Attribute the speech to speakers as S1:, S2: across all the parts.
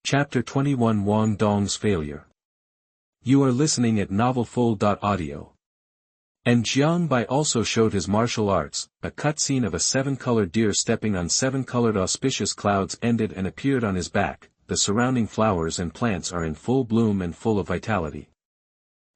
S1: Chapter 21 Wang Dong's Failure. You are listening at novelfull.audio. And Jiang Bai also showed his martial arts. A cutscene of a 7-colored deer stepping on 7-colored auspicious clouds ended and appeared on his back. The surrounding flowers and plants are in full bloom and full of vitality.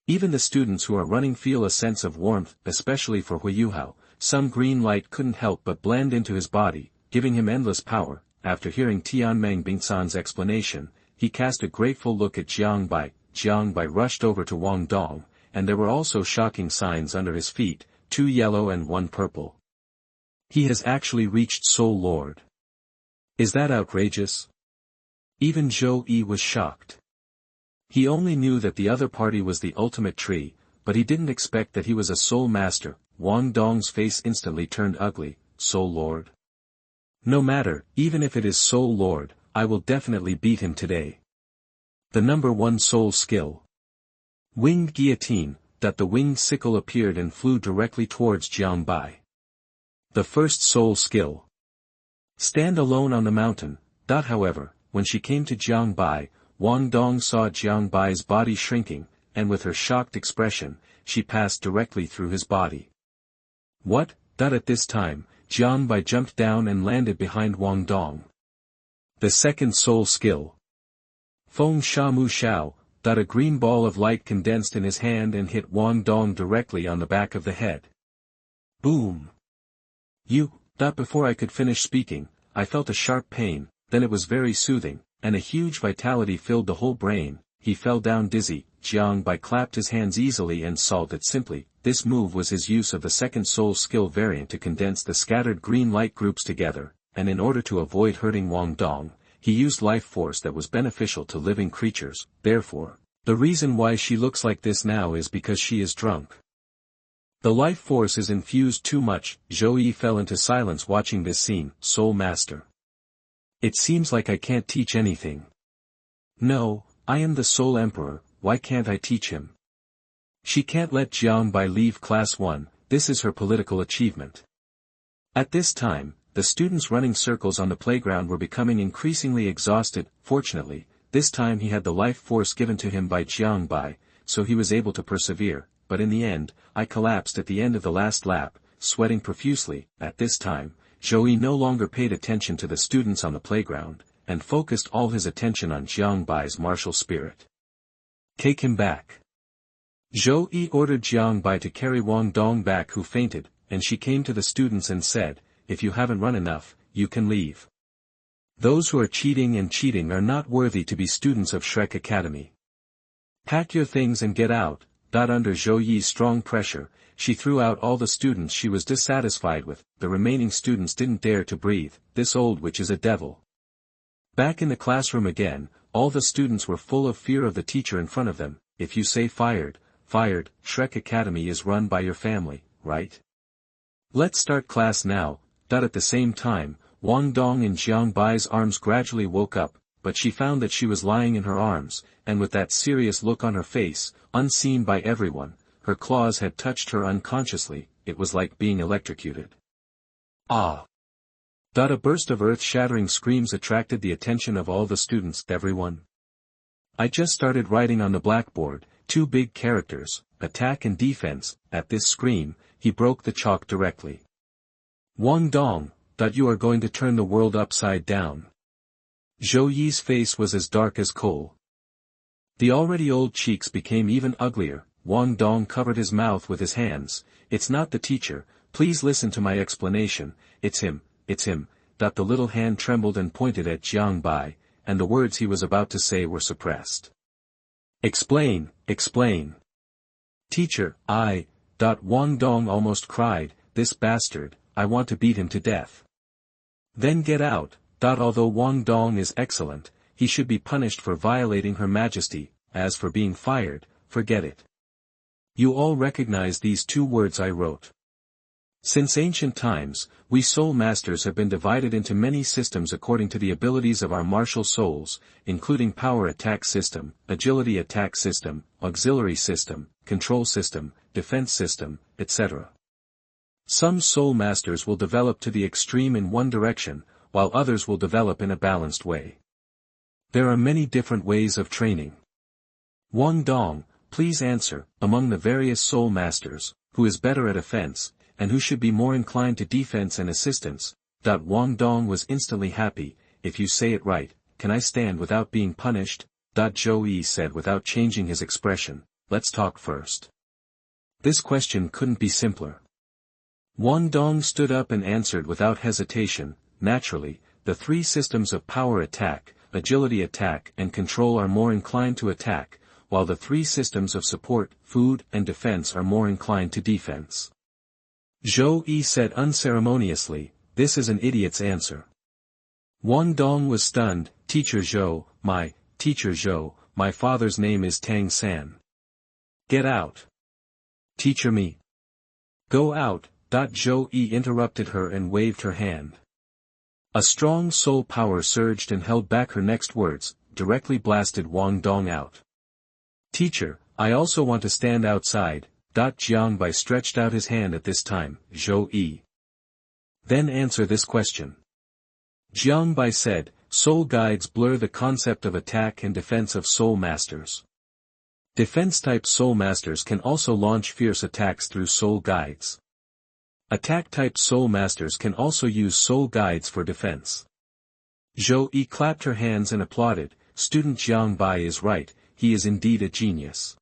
S1: Even the students who are running feel a sense of warmth, especially for Huiyuhao. Some green light couldn't help but blend into his body, giving him endless power. After hearing Tianmeng Bingsan's explanation, he cast a grateful look at Jiang Bai. Jiang Bai rushed over to Wang Dong, and there were also shocking signs under his feet, 2 yellow and 1 purple. He has actually reached Soul Lord. Is that outrageous? Even Zhou Yi was shocked. He only knew that the other party was the ultimate tree, but he didn't expect that he was a Soul Master. Wang Dong's face instantly turned ugly. Soul Lord? No matter, even if it is Soul Lord, I will definitely beat him today. The number 1 soul skill. Winged guillotine. That the winged sickle appeared and flew directly towards Jiang Bai. The first soul skill. Stand alone on the mountain. However, when she came to Jiang Bai, Wang Dong saw Jiang Bai's body shrinking, and with her shocked expression, she passed directly through his body. What? At this time, Jiang Bai jumped down and landed behind Wang Dong. The second soul skill. Feng Sha Mu Xiao. A green ball of light condensed in his hand and hit Wang Dong directly on the back of the head. Boom! Before I could finish speaking, I felt a sharp pain, then it was very soothing, and a huge vitality filled the whole brain. He fell down dizzy. Jiang Bai clapped his hands easily and salted simply. This move was his use of the second soul skill variant to condense the scattered green light groups together, and in order to avoid hurting Wang Dong, he used life force that was beneficial to living creatures. Therefore, the reason why she looks like this now is because she is drunk. The life force is infused too much. Zhou Yi fell into silence watching this scene. Soul Master. It seems like I can't teach anything. No, I am the Soul Emperor, why can't I teach him? She can't let Jiang Bai leave Class 1, this is her political achievement. At this time, the students running circles on the playground were becoming increasingly exhausted. Fortunately, this time he had the life force given to him by Jiang Bai, so he was able to persevere, but in the end, I collapsed at the end of the last lap, sweating profusely. At this time, Zhou Yi no longer paid attention to the students on the playground, and focused all his attention on Jiang Bai's martial spirit. Take him back. Zhou Yi ordered Jiang Bai to carry Wang Dong back, who fainted, and she came to the students and said, if you haven't run enough, you can leave. Those who are cheating are not worthy to be students of Shrek Academy. Pack your things and get out. Under Zhou Yi's strong pressure, she threw out all the students she was dissatisfied with. The remaining students didn't dare to breathe. This old witch is a devil. Back in the classroom again, all the students were full of fear of the teacher in front of them. If you say fired, Shrek Academy is run by your family, right? Let's start class now. At the same time, Wang Dong in Jiang Bai's arms gradually woke up, but she found that she was lying in her arms, and with that serious look on her face, unseen by everyone, her claws had touched her unconsciously. It was like being electrocuted. Ah! A burst of earth-shattering screams attracted the attention of all the students. Everyone! I just started writing on the blackboard, 2 big characters, attack and defense. At this scream, he broke the chalk directly. Wang Dong, you are going to turn the world upside down. Zhou Yi's face was as dark as coal. The already old cheeks became even uglier. Wang Dong covered his mouth with his hands. It's not the teacher, please listen to my explanation. It's him. The little hand trembled and pointed at Jiang Bai, and the words he was about to say were suppressed. Explain. Teacher, Wang Dong almost cried, this bastard, I want to beat him to death. Then get out. Although Wang Dong is excellent, he should be punished for violating Her Majesty. As for being fired, forget it. You all recognize these 2 words I wrote. Since ancient times, we soul masters have been divided into many systems according to the abilities of our martial souls, including power attack system, agility attack system, auxiliary system, control system, defense system, etc. Some soul masters will develop to the extreme in one direction, while others will develop in a balanced way. There are many different ways of training. Wang Dong, please answer, among the various soul masters, who is better at offense, and who should be more inclined to defense and assistance? Wang Dong was instantly happy. If you say it right, can I stand without being punished? Zhou said without changing his expression. Let's talk first. This question couldn't be simpler. Wang Dong stood up and answered without hesitation. Naturally, the three systems of power attack, agility attack and control are more inclined to attack, while the three systems of support, food and defense are more inclined to defense. Zhou said unceremoniously, this is an idiot's answer. Wang Dong was stunned. Teacher Zhou, my father's name is Tang San. Get out. Teacher me. Go out. Zhou interrupted her and waved her hand. A strong soul power surged and held back her next words, directly blasted Wang Dong out. Teacher, I also want to stand outside. Jiangbai stretched out his hand at this time. Zhou. Then answer this question. Jiangbai said, soul guides blur the concept of attack and defense of soul masters. Defense-type soul masters can also launch fierce attacks through soul guides. Attack-type soul masters can also use soul guides for defense. Zhou clapped her hands and applauded. Student Jiangbai is right, he is indeed a genius.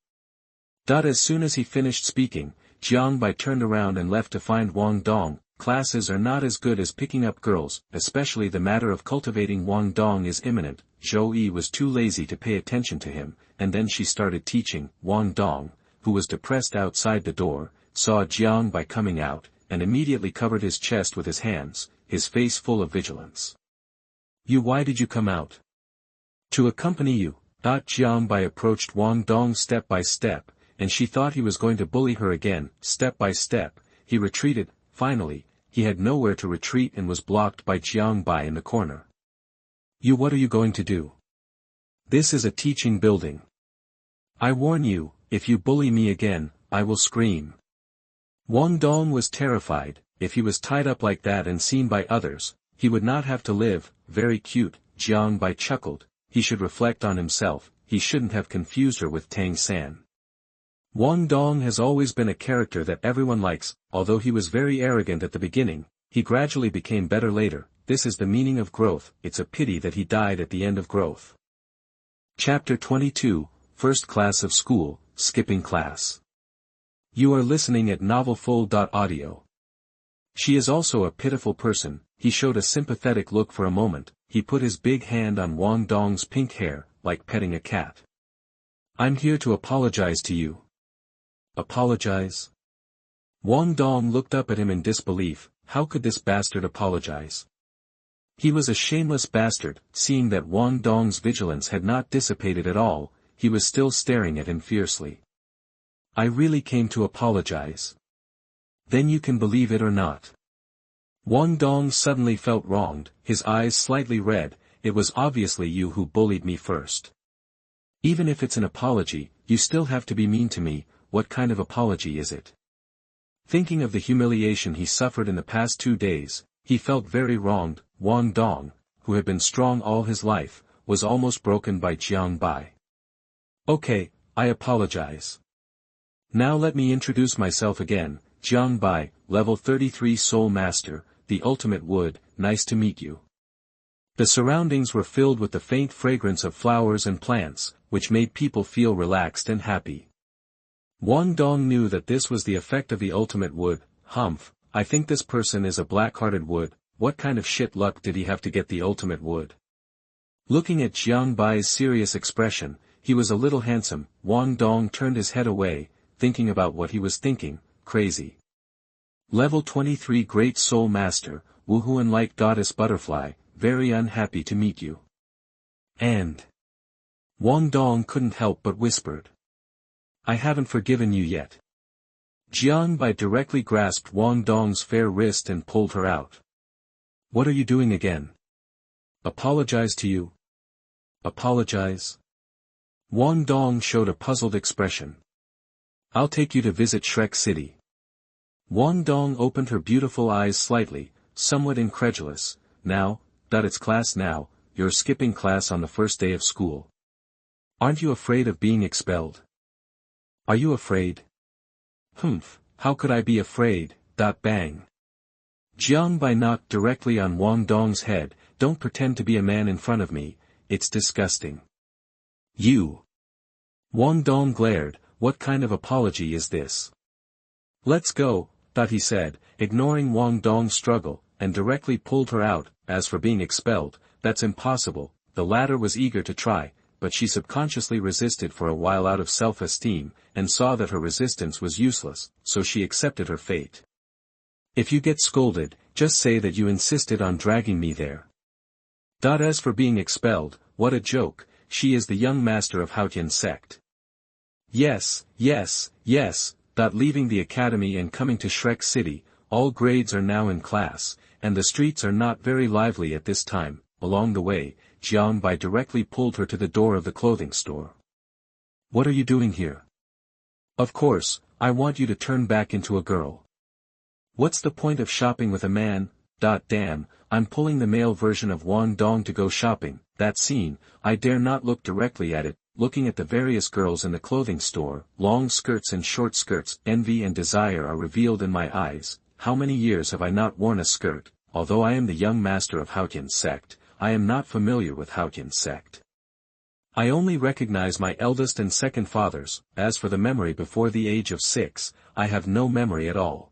S1: As soon as he finished speaking, Jiangbai turned around and left to find Wang Dong. Classes are not as good as picking up girls, especially the matter of cultivating Wang Dong is imminent. Zhou was too lazy to pay attention to him, and then she started teaching. Wang Dong, who was depressed outside the door, saw Jiangbai coming out, and immediately covered his chest with his hands, his face full of vigilance. Why did you come out? To accompany you. Jiangbai approached Wang Dong step by step, and she thought he was going to bully her again. Step by step, he retreated. Finally, he had nowhere to retreat and was blocked by Jiangbai in the corner. What are you going to do? This is a teaching building. I warn you, if you bully me again, I will scream. Wang Dong was terrified. If he was tied up like that and seen by others, he would not have to live. Very cute, Jiangbai chuckled. He should reflect on himself, he shouldn't have confused her with Tang San. Wang Dong has always been a character that everyone likes. Although he was very arrogant at the beginning, he gradually became better later. This is the meaning of growth. It's a pity that he died at the end of growth. Chapter 22, First Class of School, Skipping Class. You are listening at novelfull.audio. She is also a pitiful person. He showed a sympathetic look for a moment. He put his big hand on Wang Dong's pink hair, like petting a cat. I'm here to apologize to you. Apologize? Wang Dong looked up at him in disbelief. How could this bastard apologize? He was a shameless bastard. Seeing that Wang Dong's vigilance had not dissipated at all, he was still staring at him fiercely. I really came to apologize. Then you can believe it or not. Wang Dong suddenly felt wronged, his eyes slightly red. It was obviously you who bullied me first. Even if it's an apology, you still have to be mean to me. What kind of apology is it? Thinking of the humiliation he suffered in the past 2 days, he felt very wronged. Wang Dong, who had been strong all his life, was almost broken by Jiangbai. Okay, I apologize. Now let me introduce myself again. Jiangbai, level 33 Soul Master, the Ultimate Wood. Nice to meet you. The surroundings were filled with the faint fragrance of flowers and plants, which made people feel relaxed and happy. Wang Dong knew that this was the effect of the Ultimate Wood. Humph, I think this person is a black-hearted wood. What kind of shit luck did he have to get the Ultimate Wood? Looking at Jiangbai's serious expression, he was a little handsome. Wang Dong turned his head away, thinking about what he was thinking. Crazy. Level 23 Great Soul Master, Wuhuan Light Goddess Butterfly, very unhappy to meet you. And Wang Dong couldn't help but whispered. I haven't forgiven you yet. Jiangbai directly grasped Wang Dong's fair wrist and pulled her out. What are you doing again? Apologize to you? Apologize? Wang Dong showed a puzzled expression. I'll take you to visit Shrek City. Wang Dong opened her beautiful eyes slightly, somewhat incredulous. Now, it's class now, you're skipping class on the first day of school. Aren't you afraid of being expelled? Are you afraid? Humph, how could I be afraid, bang. Jiangbai knocked directly on Wang Dong's head, don't pretend to be a man in front of me, it's disgusting. You. Wang Dong glared, what kind of apology is this? Let's go, he said, ignoring Wang Dong's struggle, and directly pulled her out. As for being expelled, that's impossible. The latter was eager to try, but she subconsciously resisted for a while out of self-esteem, and saw that her resistance was useless, so she accepted her fate. If you get scolded, just say that you insisted on dragging me there. As for being expelled, what a joke, she is the young master of Haotian sect. Yes. Leaving the academy and coming to Shrek City, all grades are now in class, and the streets are not very lively at this time. Along the way, Jiangbai directly pulled her to the door of the clothing store. What are you doing here? Of course, I want you to turn back into a girl. What's the point of shopping with a man? Damn, I'm pulling the male version of Wang Dong to go shopping. That scene, I dare not look directly at it, looking at the various girls in the clothing store, long skirts and short skirts, envy and desire are revealed in my eyes. How many years have I not worn a skirt? Although I am the young master of Haotian sect, I am not familiar with Haotian sect. I only recognize my eldest and second fathers. As for the memory before the age of 6, I have no memory at all.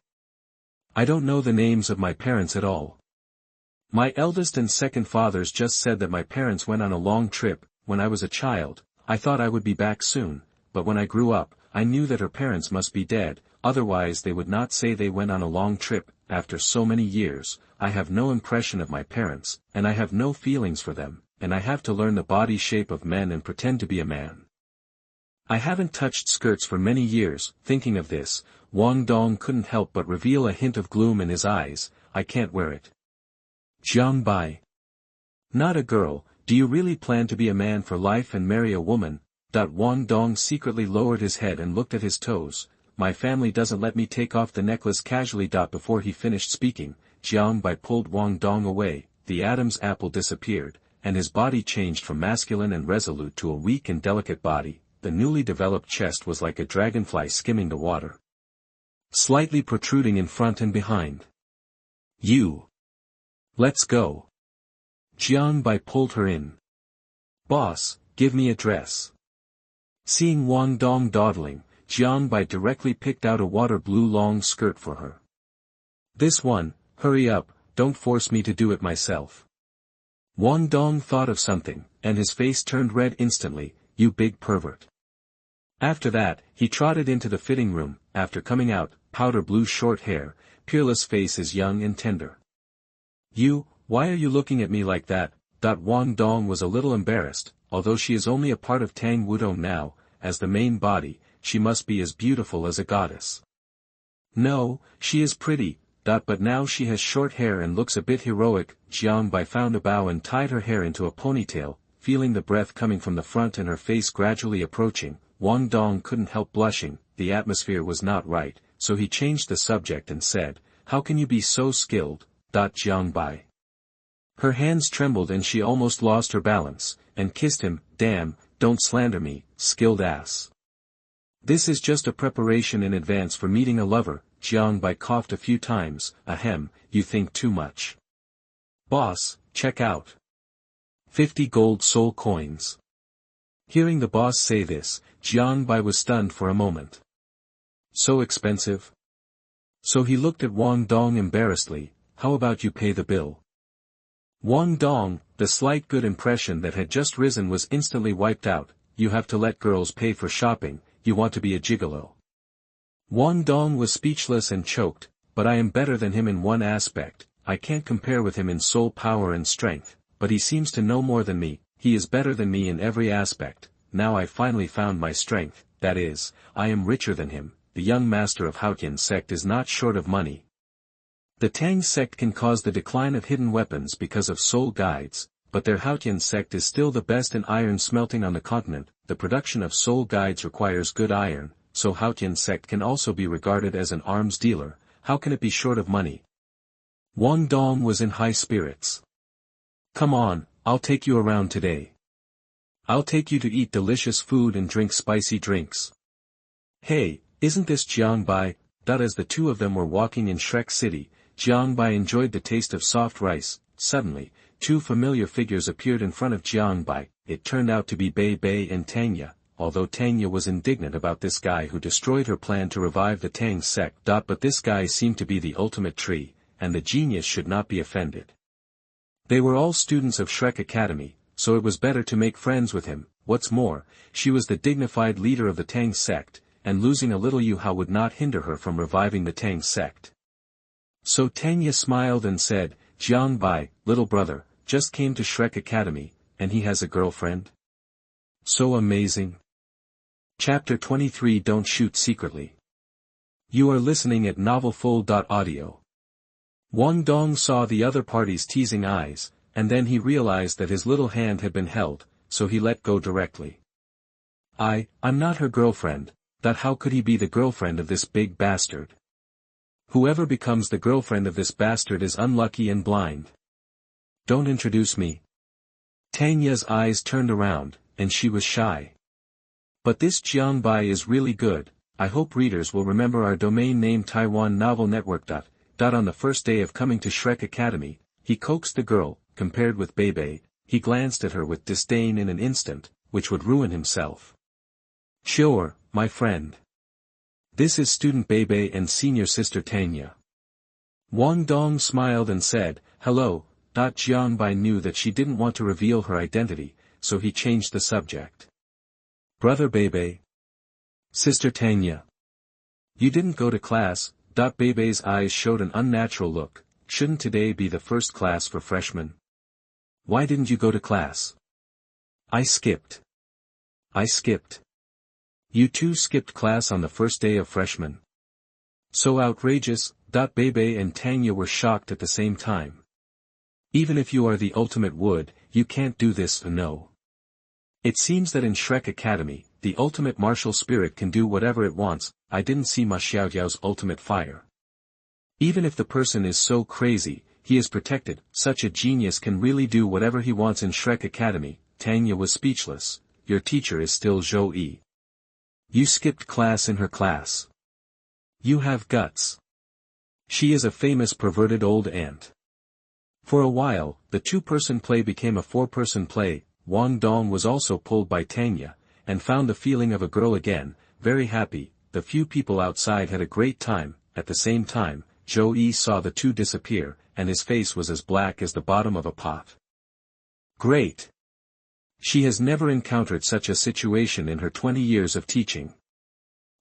S1: I don't know the names of my parents at all. My eldest and second fathers just said that my parents went on a long trip. When I was a child, I thought I would be back soon, but when I grew up, I knew that her parents must be dead, otherwise they would not say they went on a long trip. After so many years, I have no impression of my parents, and I have no feelings for them, and I have to learn the body shape of men and pretend to be a man. I haven't touched skirts for many years. Thinking of this, Wang Dong couldn't help but reveal a hint of gloom in his eyes. I can't wear it. Jiangbai. Not a girl, do you really plan to be a man for life and marry a woman? Wang Dong secretly lowered his head and looked at his toes. My family doesn't let me take off the necklace casually. Before he finished speaking, Jiangbai pulled Wang Dong away, the Adam's apple disappeared, and his body changed from masculine and resolute to a weak and delicate body. The newly developed chest was like a dragonfly skimming the water, slightly protruding in front and behind. You. Let's go. Jiangbai pulled her in. Boss, give me a dress. Seeing Wang Dong dawdling, Jiangbai directly picked out a water blue long skirt for her. This one, hurry up, don't force me to do it myself. Wang Dong thought of something, and his face turned red instantly. You big pervert. After that, he trotted into the fitting room. After coming out, powder blue short hair, peerless face is young and tender. Why are you looking at me like that? Wang Dong was a little embarrassed. Although she is only a part of Tang Wudong now, as the main body, she must be as beautiful as a goddess. No, she is pretty, but now she has short hair and looks a bit heroic. Jiangbai found a bow and tied her hair into a ponytail, feeling the breath coming from the front and her face gradually approaching. Wang Dong couldn't help blushing. The atmosphere was not right, so he changed the subject and said, how can you be so skilled? Jiangbai. Her hands trembled and she almost lost her balance, and kissed him. Damn, don't slander me, skilled ass. This is just a preparation in advance for meeting a lover. Jiangbai coughed a few times. Ahem, you think too much. Boss, check out. 50 gold soul coins. Hearing the boss say this, Jiangbai was stunned for a moment. So expensive? So he looked at Wang Dong embarrassedly. How about you pay the bill? Wang Dong, the slight good impression that had just risen was instantly wiped out. You have to let girls pay for shopping, you want to be a gigolo. Wang Dong was speechless and choked, but I am better than him in one aspect. I can't compare with him in soul power and strength, but he seems to know more than me. He is better than me in every aspect. Now I finally found my strength, that is, I am richer than him. The young master of Haotian sect is not short of money. The Tang sect can cause the decline of hidden weapons because of soul guides, but their Haotian sect is still the best in iron smelting on the continent. The production of soul guides requires good iron, so Haotian sect can also be regarded as an arms dealer. How can it be short of money? Wang Dong was in high spirits. Come on, I'll take you around today. I'll take you to eat delicious food and drink spicy drinks. Hey, isn't this Jiangbai? As the two of them were walking in Shrek City, Jiangbai enjoyed the taste of soft rice. Suddenly, two familiar figures appeared in front of Jiangbai. It turned out to be Bei Bei and Tanya, although Tanya was indignant about this guy who destroyed her plan to revive the Tang sect. But this guy seemed to be the ultimate tree, and the genius should not be offended. They were all students of Shrek Academy, so it was better to make friends with him. What's more, she was the dignified leader of the Tang sect, and losing a little Yu-Hao would not hinder her from reviving the Tang sect. So Tanya smiled and said, Jiangbai, little brother, just came to Shrek Academy, and he has a girlfriend? So amazing. Chapter 23 Don't Shoot Secretly. You are listening at novelfull.audio. Wang Dong saw the other party's teasing eyes, and then he realized that his little hand had been held, so he let go directly. I'm not her girlfriend. That how could he be the girlfriend of this big bastard? Whoever becomes the girlfriend of this bastard is unlucky and blind. Don't introduce me. Tanya's eyes turned around, and she was shy. But this Jiangbai is really good. I hope readers will remember our domain name Taiwan Novel Network. On the first day of coming to Shrek Academy, he coaxed the girl. Compared with Bei Bei, he glanced at her with disdain in an instant, which would ruin himself. Sure, my friend. This is student Bei Bei and senior sister Tanya. Wang Dong smiled and said, hello. Jiangbai knew that she didn't want to reveal her identity, so he changed the subject. Brother Bei Bei. Sister Tanya. You didn't go to class. Bei Bei's eyes showed an unnatural look. Shouldn't today be the first class for freshmen? Why didn't you go to class? I skipped. You two skipped class on the first day of freshmen. So outrageous. Bei Bei and Tanya were shocked at the same time. Even if you are the ultimate wood, you can't do this. No. It seems that in Shrek Academy, the ultimate martial spirit can do whatever it wants. I didn't see Ma Xiaoyao's ultimate fire. Even if the person is so crazy, he is protected. Such a genius can really do whatever he wants in Shrek Academy. Tanya was speechless. Your teacher is still Zhou. You skipped class in her class. You have guts. She is a famous perverted old aunt. For a while, the two-person play became a four-person play. Wang Dong was also pulled by Tanya, and found the feeling of a girl again, very happy. The few people outside had a great time. At the same time, Zhou saw the two disappear, and his face was as black as the bottom of a pot. Great! She has never encountered such a situation in her 20 years of teaching.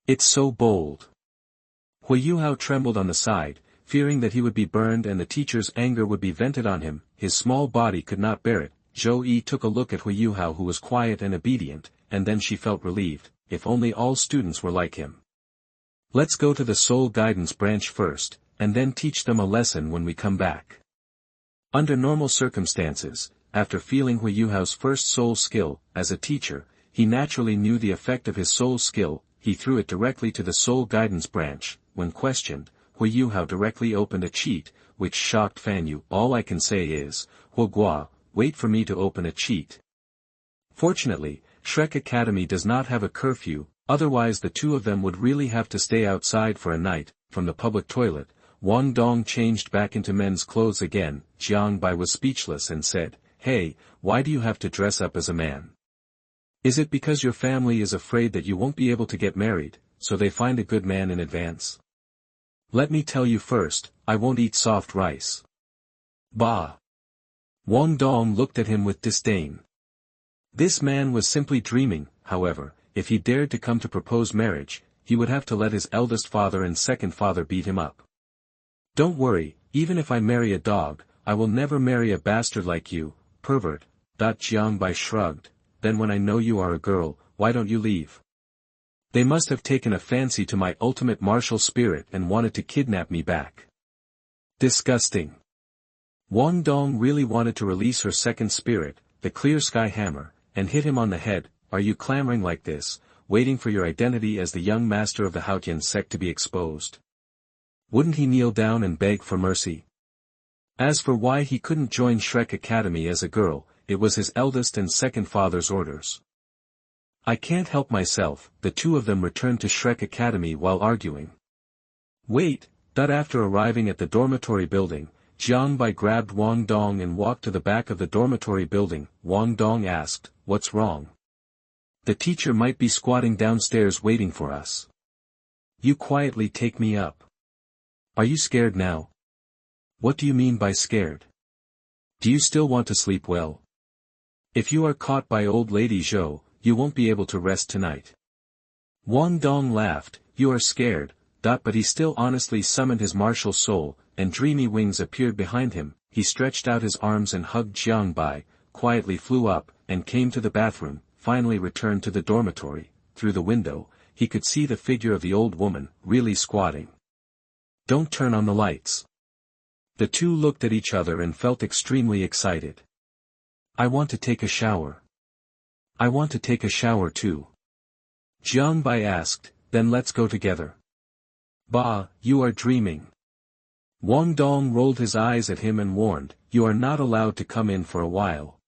S1: It's so bold. Yu-Hao trembled on the side, fearing that he would be burned and the teacher's anger would be vented on him. His small body could not bear it. Zhou took a look at Yu-Hao, who was quiet and obedient, and then she felt relieved. If only all students were like him. Let's go to the soul guidance branch first, and then teach them a lesson when we come back. Under normal circumstances, after feeling Yu-Hao's first soul skill, as a teacher, he naturally knew the effect of his soul skill. He threw it directly to the soul guidance branch. When questioned, Yu-Hao directly opened a cheat, which shocked Fan Yu. All I can say is, Guo, wait for me to open a cheat. Fortunately, Shrek Academy does not have a curfew, otherwise the two of them would really have to stay outside for a night. From the public toilet, Wang Dong changed back into men's clothes again. Jiangbai was speechless and said, Hey, why do you have to dress up as a man? Is it because your family is afraid that you won't be able to get married, so they find a good man in advance? Let me tell you first, I won't eat soft rice. Bah! Wang Dong looked at him with disdain. This man was simply dreaming. However, if he dared to come to propose marriage, he would have to let his eldest father and second father beat him up. Don't worry, even if I marry a dog, I will never marry a bastard like you, pervert. Jiangbai shrugged. Then when I know you are a girl, why don't you leave? They must have taken a fancy to my ultimate martial spirit and wanted to kidnap me back. Disgusting. Wang Dong really wanted to release her second spirit, the clear sky hammer, and hit him on the head. Are you clamoring like this, waiting for your identity as the young master of the Haotian sect to be exposed? Wouldn't he kneel down and beg for mercy? As for why he couldn't join Shrek Academy as a girl, it was his eldest and second father's orders. I can't help myself, the two of them returned to Shrek Academy while arguing. Wait, after arriving at the dormitory building, Jiang Bai grabbed Wang Dong and walked to the back of the dormitory building. Wang Dong asked, "What's wrong?" "The teacher might be squatting downstairs waiting for us." "You quietly take me up." "Are you scared now?" "What do you mean by scared? Do you still want to sleep well? If you are caught by old lady Zhou, you won't be able to rest tonight." Wang Dong laughed. "You are scared, but he still honestly summoned his martial soul, and dreamy wings appeared behind him. He stretched out his arms and hugged Jiang Bai, quietly flew up, and came to the bathroom, finally returned to the dormitory. Through the window, he could see the figure of the old woman, really squatting. "Don't turn on the lights." The two looked at each other and felt extremely excited. "I want to take a shower." "I want to take a shower too." Jiang Bai asked, "Then let's go together." "Bah, you are dreaming." Wang Dong rolled his eyes at him and warned, "You are not allowed to come in for a while."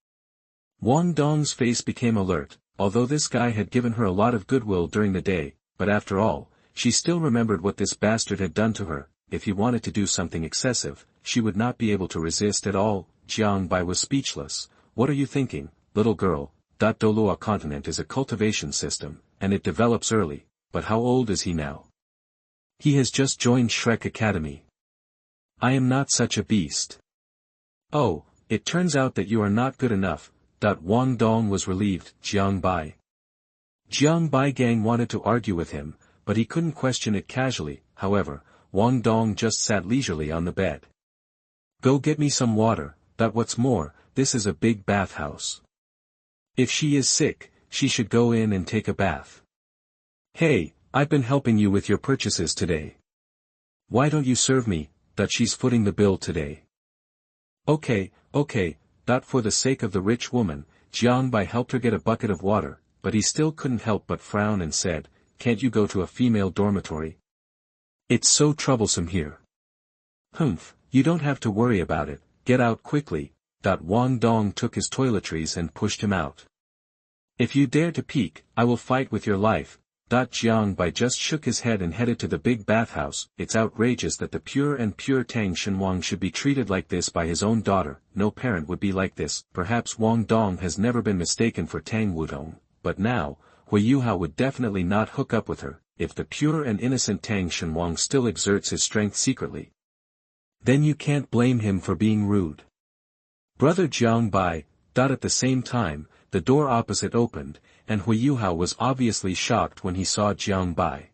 S1: Wang Dong's face became alert, although this guy had given her a lot of goodwill during the day, but after all, she still remembered what this bastard had done to her. If he wanted to do something excessive, she would not be able to resist at all. Jiang Bai was speechless. "What are you thinking, little girl? Douluo Continent is a cultivation system, and it develops early, but how old is he now?" "He has just joined Shrek Academy." "I am not such a beast." "Oh, it turns out that you are not good enough." Wang Dong was relieved. Jiang Bai Gang wanted to argue with him, but he couldn't question it casually. However, Wang Dong just sat leisurely on the bed. "Go get me some water. What's more, this is a big bathhouse. If she is sick, she should go in and take a bath. Hey, I've been helping you with your purchases today. Why don't you serve me? She's footing the bill today." Okay. For the sake of the rich woman, Jiang Bai helped her get a bucket of water, but he still couldn't help but frown and said, "Can't you go to a female dormitory? It's so troublesome here." "Humph, you don't have to worry about it, get out quickly." Wang Dong took his toiletries and pushed him out. "If you dare to peek, I will fight with your life." Jiang Bai just shook his head and headed to the big bathhouse. "It's outrageous that the pure Tang San should be treated like this by his own daughter. No parent would be like this." Perhaps Wang Dong has never been mistaken for Tang Wudong, but now, Hui Yuhao would definitely not hook up with her, if the pure and innocent Tang San still exerts his strength secretly. Then you can't blame him for being rude. Brother Jiang Bai. At the same time, the door opposite opened, and Hui Yuhao was obviously shocked when he saw Jiang Bai.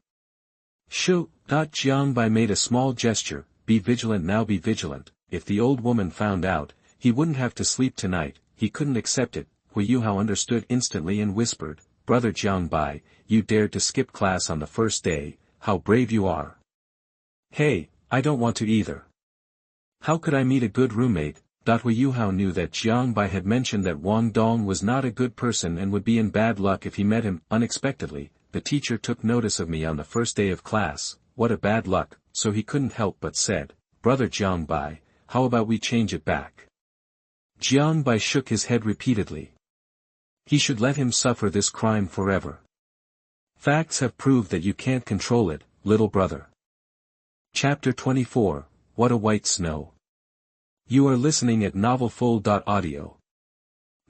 S1: "Shoo!" Jiang Bai made a small gesture. "Be vigilant now, be vigilant. If the old woman found out, he wouldn't have to sleep tonight." He couldn't accept it. Hui Yuhao understood instantly and whispered, "Brother Jiang Bai, you dared to skip class on the first day. How brave you are." "Hey, I don't want to either. How could I meet a good roommate?" Hui Yuhao knew that Jiang Bai had mentioned that Wang Dong was not a good person and would be in bad luck if he met him. Unexpectedly, the teacher took notice of me on the first day of class. What a bad luck, so he couldn't help but said, "Brother Jiang Bai, how about we change it back?" Jiang Bai shook his head repeatedly. He should let him suffer this crime forever. Facts have proved that you can't control it, little brother. Chapter 24, What a White Snow. You are listening at novelfull.audio.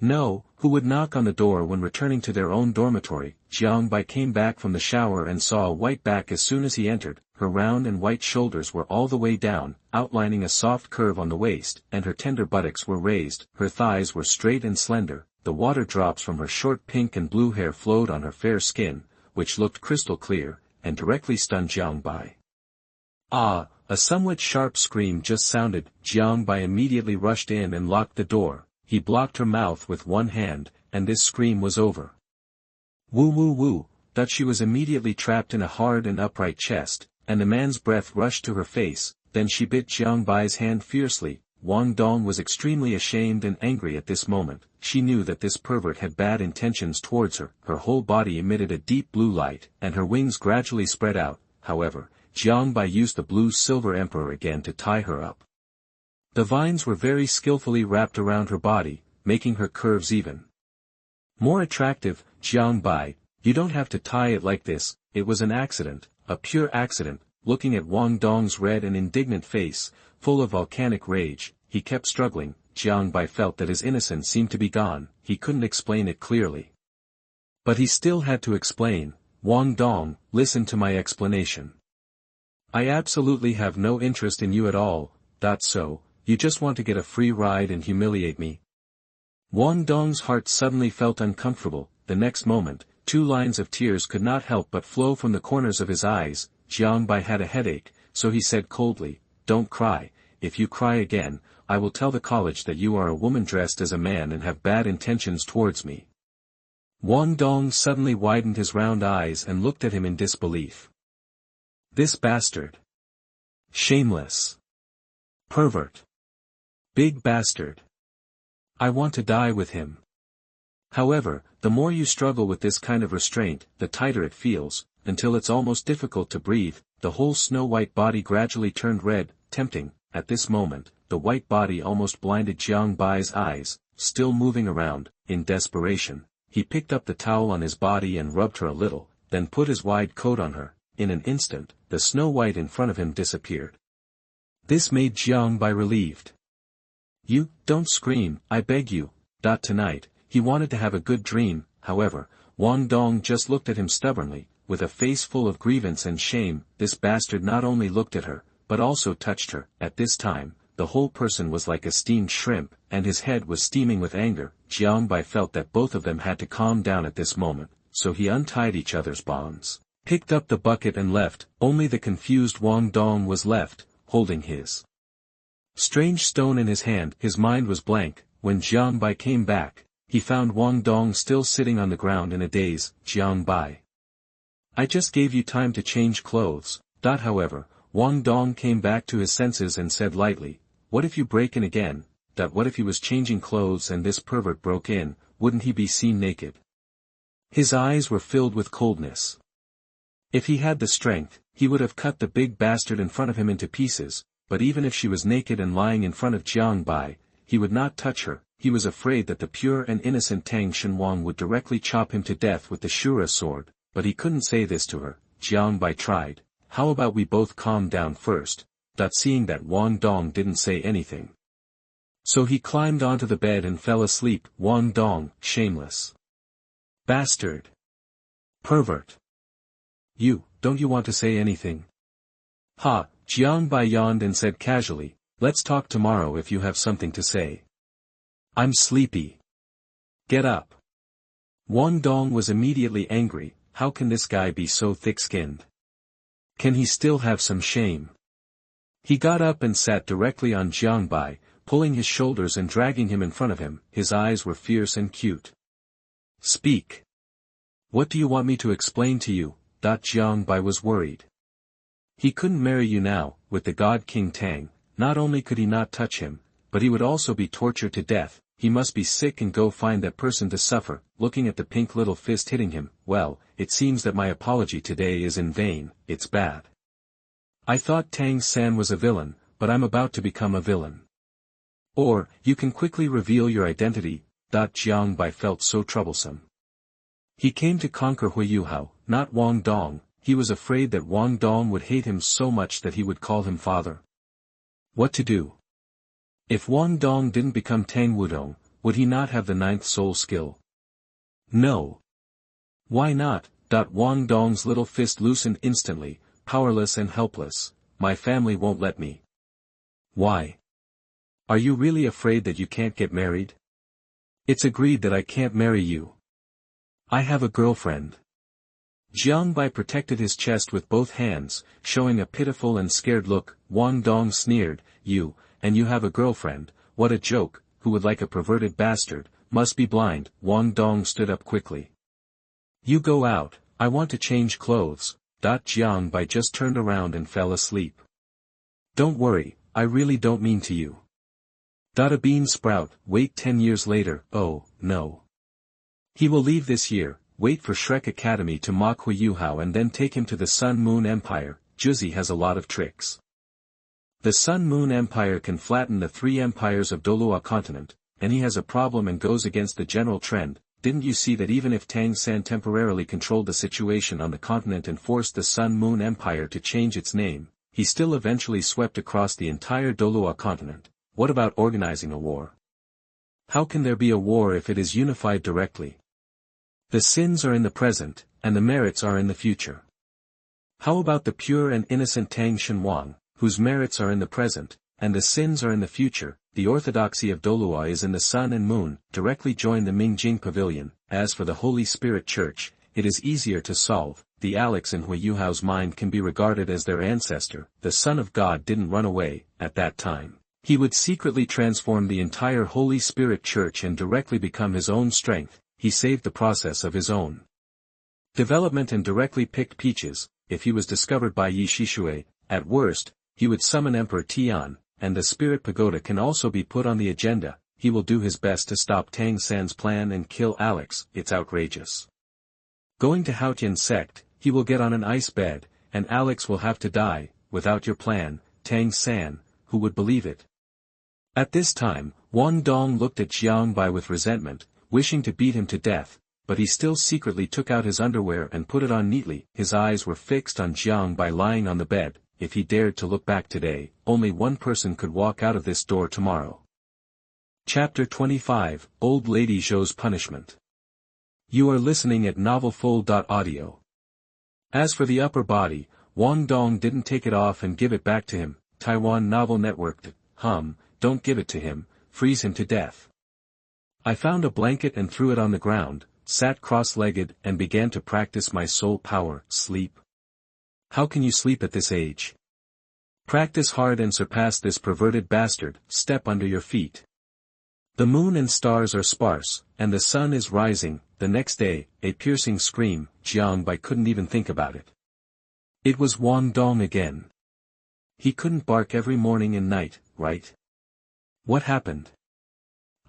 S1: No, who would knock on the door when returning to their own dormitory? Jiang Bai came back from the shower and saw a white back as soon as he entered. Her round and white shoulders were all the way down, outlining a soft curve on the waist, and her tender buttocks were raised. Her thighs were straight and slender. The water drops from her short pink and blue hair flowed on her fair skin, which looked crystal clear, and directly stunned Jiang Bai. "Ah!" A somewhat sharp scream just sounded. Jiang Bai immediately rushed in and locked the door. He blocked her mouth with one hand, and this scream was over. Woo woo woo, she was immediately trapped in a hard and upright chest, and the man's breath rushed to her face. Then she bit Jiang Bai's hand fiercely. Wang Dong was extremely ashamed and angry at this moment. She knew that this pervert had bad intentions towards her. Her whole body emitted a deep blue light, and her wings gradually spread out. However, Jiang Bai used the blue silver emperor again to tie her up. The vines were very skillfully wrapped around her body, making her curves even more attractive. Jiang Bai, you don't have to tie it like this, it was an accident, a pure accident. Looking at Wang Dong's red and indignant face, full of volcanic rage, he kept struggling. Jiang Bai felt that his innocence seemed to be gone, he couldn't explain it clearly. But he still had to explain. Wang Dong, listen to my explanation. I absolutely have no interest in you at all, so, you just want to get a free ride and humiliate me? Wang Dong's heart suddenly felt uncomfortable. The next moment, 2 lines of tears could not help but flow from the corners of his eyes. Jiang Bai had a headache, so he said coldly, don't cry, if you cry again, I will tell the college that you are a woman dressed as a man and have bad intentions towards me. Wang Dong suddenly widened his round eyes and looked at him in disbelief. This bastard. Shameless. Pervert. Big bastard. I want to die with him. However, the more you struggle with this kind of restraint, the tighter it feels, until it's almost difficult to breathe. The whole snow-white body gradually turned red, tempting. At this moment, the white body almost blinded Jiang Bai's eyes. Still moving around, in desperation, he picked up the towel on his body and rubbed her a little, then put his wide coat on her. In an instant, the snow white in front of him disappeared. This made Jiang Bai relieved. You, don't scream, I beg you. Tonight, he wanted to have a good dream. However, Wang Dong just looked at him stubbornly, with a face full of grievance and shame. This bastard not only looked at her, but also touched her. At this time, the whole person was like a steamed shrimp, and his head was steaming with anger. Jiang Bai felt that both of them had to calm down at this moment, so he untied each other's bonds, picked up the bucket and left. Only the confused Wang Dong was left, holding his strange stone in his hand. His mind was blank. When Jiang Bai came back, he found Wang Dong still sitting on the ground in a daze. Jiang Bai, I just gave you time to change clothes. However, Wang Dong came back to his senses and said lightly, what if you break in again? What if he was changing clothes and this pervert broke in, wouldn't he be seen naked? His eyes were filled with coldness. If he had the strength, he would have cut the big bastard in front of him into pieces, but even if she was naked and lying in front of Jiang Bai, he would not touch her. He was afraid that the pure and innocent Tang San would directly chop him to death with the Shura sword, but he couldn't say this to her. Jiang Bai tried, how about we both calm down first? Seeing that Wang Dong didn't say anything, so he climbed onto the bed and fell asleep. Wang Dong, shameless bastard. Pervert. Don't you want to say anything? Ha, Jiang Bai yawned and said casually, let's talk tomorrow if you have something to say. I'm sleepy. Get up. Wang Dong was immediately angry. How can this guy be so thick-skinned? Can he still have some shame? He got up and sat directly on Jiang Bai, pulling his shoulders and dragging him in front of him. His eyes were fierce and cute. Speak. What do you want me to explain to you? Jiang Bai was worried. He couldn't marry you now. With the God King Tang, not only could he not touch him, but he would also be tortured to death. He must be sick and go find that person to suffer. Looking at the pink little fist hitting him, well, it seems that my apology today is in vain. It's bad. I thought Tang San was a villain, but I'm about to become a villain. Or, you can quickly reveal your identity. Jiang Bai felt so troublesome. He came to conquer Huiyuhao, not Wang Dong. He was afraid that Wang Dong would hate him so much that he would call him father. What to do? If Wang Dong didn't become Tang Wudong, would he not have the 9th soul skill? No. Why not? Wang Dong's little fist loosened instantly, powerless and helpless. My family won't let me. Why? Are you really afraid that you can't get married? It's agreed that I can't marry you. I have a girlfriend. Jiang Bai protected his chest with both hands, showing a pitiful and scared look. Wang Dong sneered, and you have a girlfriend, what a joke, who would like a perverted bastard, must be blind. Wang Dong stood up quickly. You go out, I want to change clothes. Jiang Bai just turned around and fell asleep. Don't worry, I really don't mean to you. A bean sprout, wait 10 years later, oh, no. He will leave this year, wait for Shrek Academy to mock Huiyuhao and then take him to the Sun Moon Empire. Juzi has a lot of tricks. The Sun-Moon Empire can flatten the three empires of Douluo Continent, and he has a problem and goes against the general trend. Didn't you see that even if Tang San temporarily controlled the situation on the continent and forced the Sun-Moon Empire to change its name, he still eventually swept across the entire Douluo Continent? What about organizing a war? How can there be a war if it is unified directly? The sins are in the present, and the merits are in the future. How about the pure and innocent Tang San Wang, whose merits are in the present, and the sins are in the future? The orthodoxy of Douluo is in the sun and moon. Directly join the Mingjing Pavilion. As for the Holy Spirit Church, it is easier to solve. The Alex in Hui Yuhao's mind can be regarded as their ancestor. The Son of God didn't run away. At that time, he would secretly transform the entire Holy Spirit Church and directly become his own strength. He saved the process of his own development and directly picked peaches. If he was discovered by Yi Shishui, at worst, he would summon Emperor Tian, and the Spirit Pagoda can also be put on the agenda. He will do his best to stop Tang San's plan and kill Alex. It's outrageous. Going to Haotian sect, he will get on an ice bed, and Alex will have to die. Without your plan, Tang San, who would believe it? At this time, Wang Dong looked at Xiangbai with resentment, wishing to beat him to death, but he still secretly took out his underwear and put it on neatly. His eyes were fixed on Xiangbai lying on the bed. If he dared to look back today, only one person could walk out of this door tomorrow. Chapter 25, Old Lady Zhou's Punishment. You are listening at NovelFull.audio. As for the upper body, Wang Dong didn't take it off and give it back to him. Taiwan Novel Network. Don't give it to him, freeze him to death. I found a blanket and threw it on the ground, sat cross-legged and began to practice my soul power. Sleep. How can you sleep at this age? Practice hard and surpass this perverted bastard. Step under your feet. The moon and stars are sparse, and the sun is rising. The next day, a piercing scream. Xiangbai couldn't even think about it. It was Wang Dong again. He couldn't bark every morning and night, right? What happened?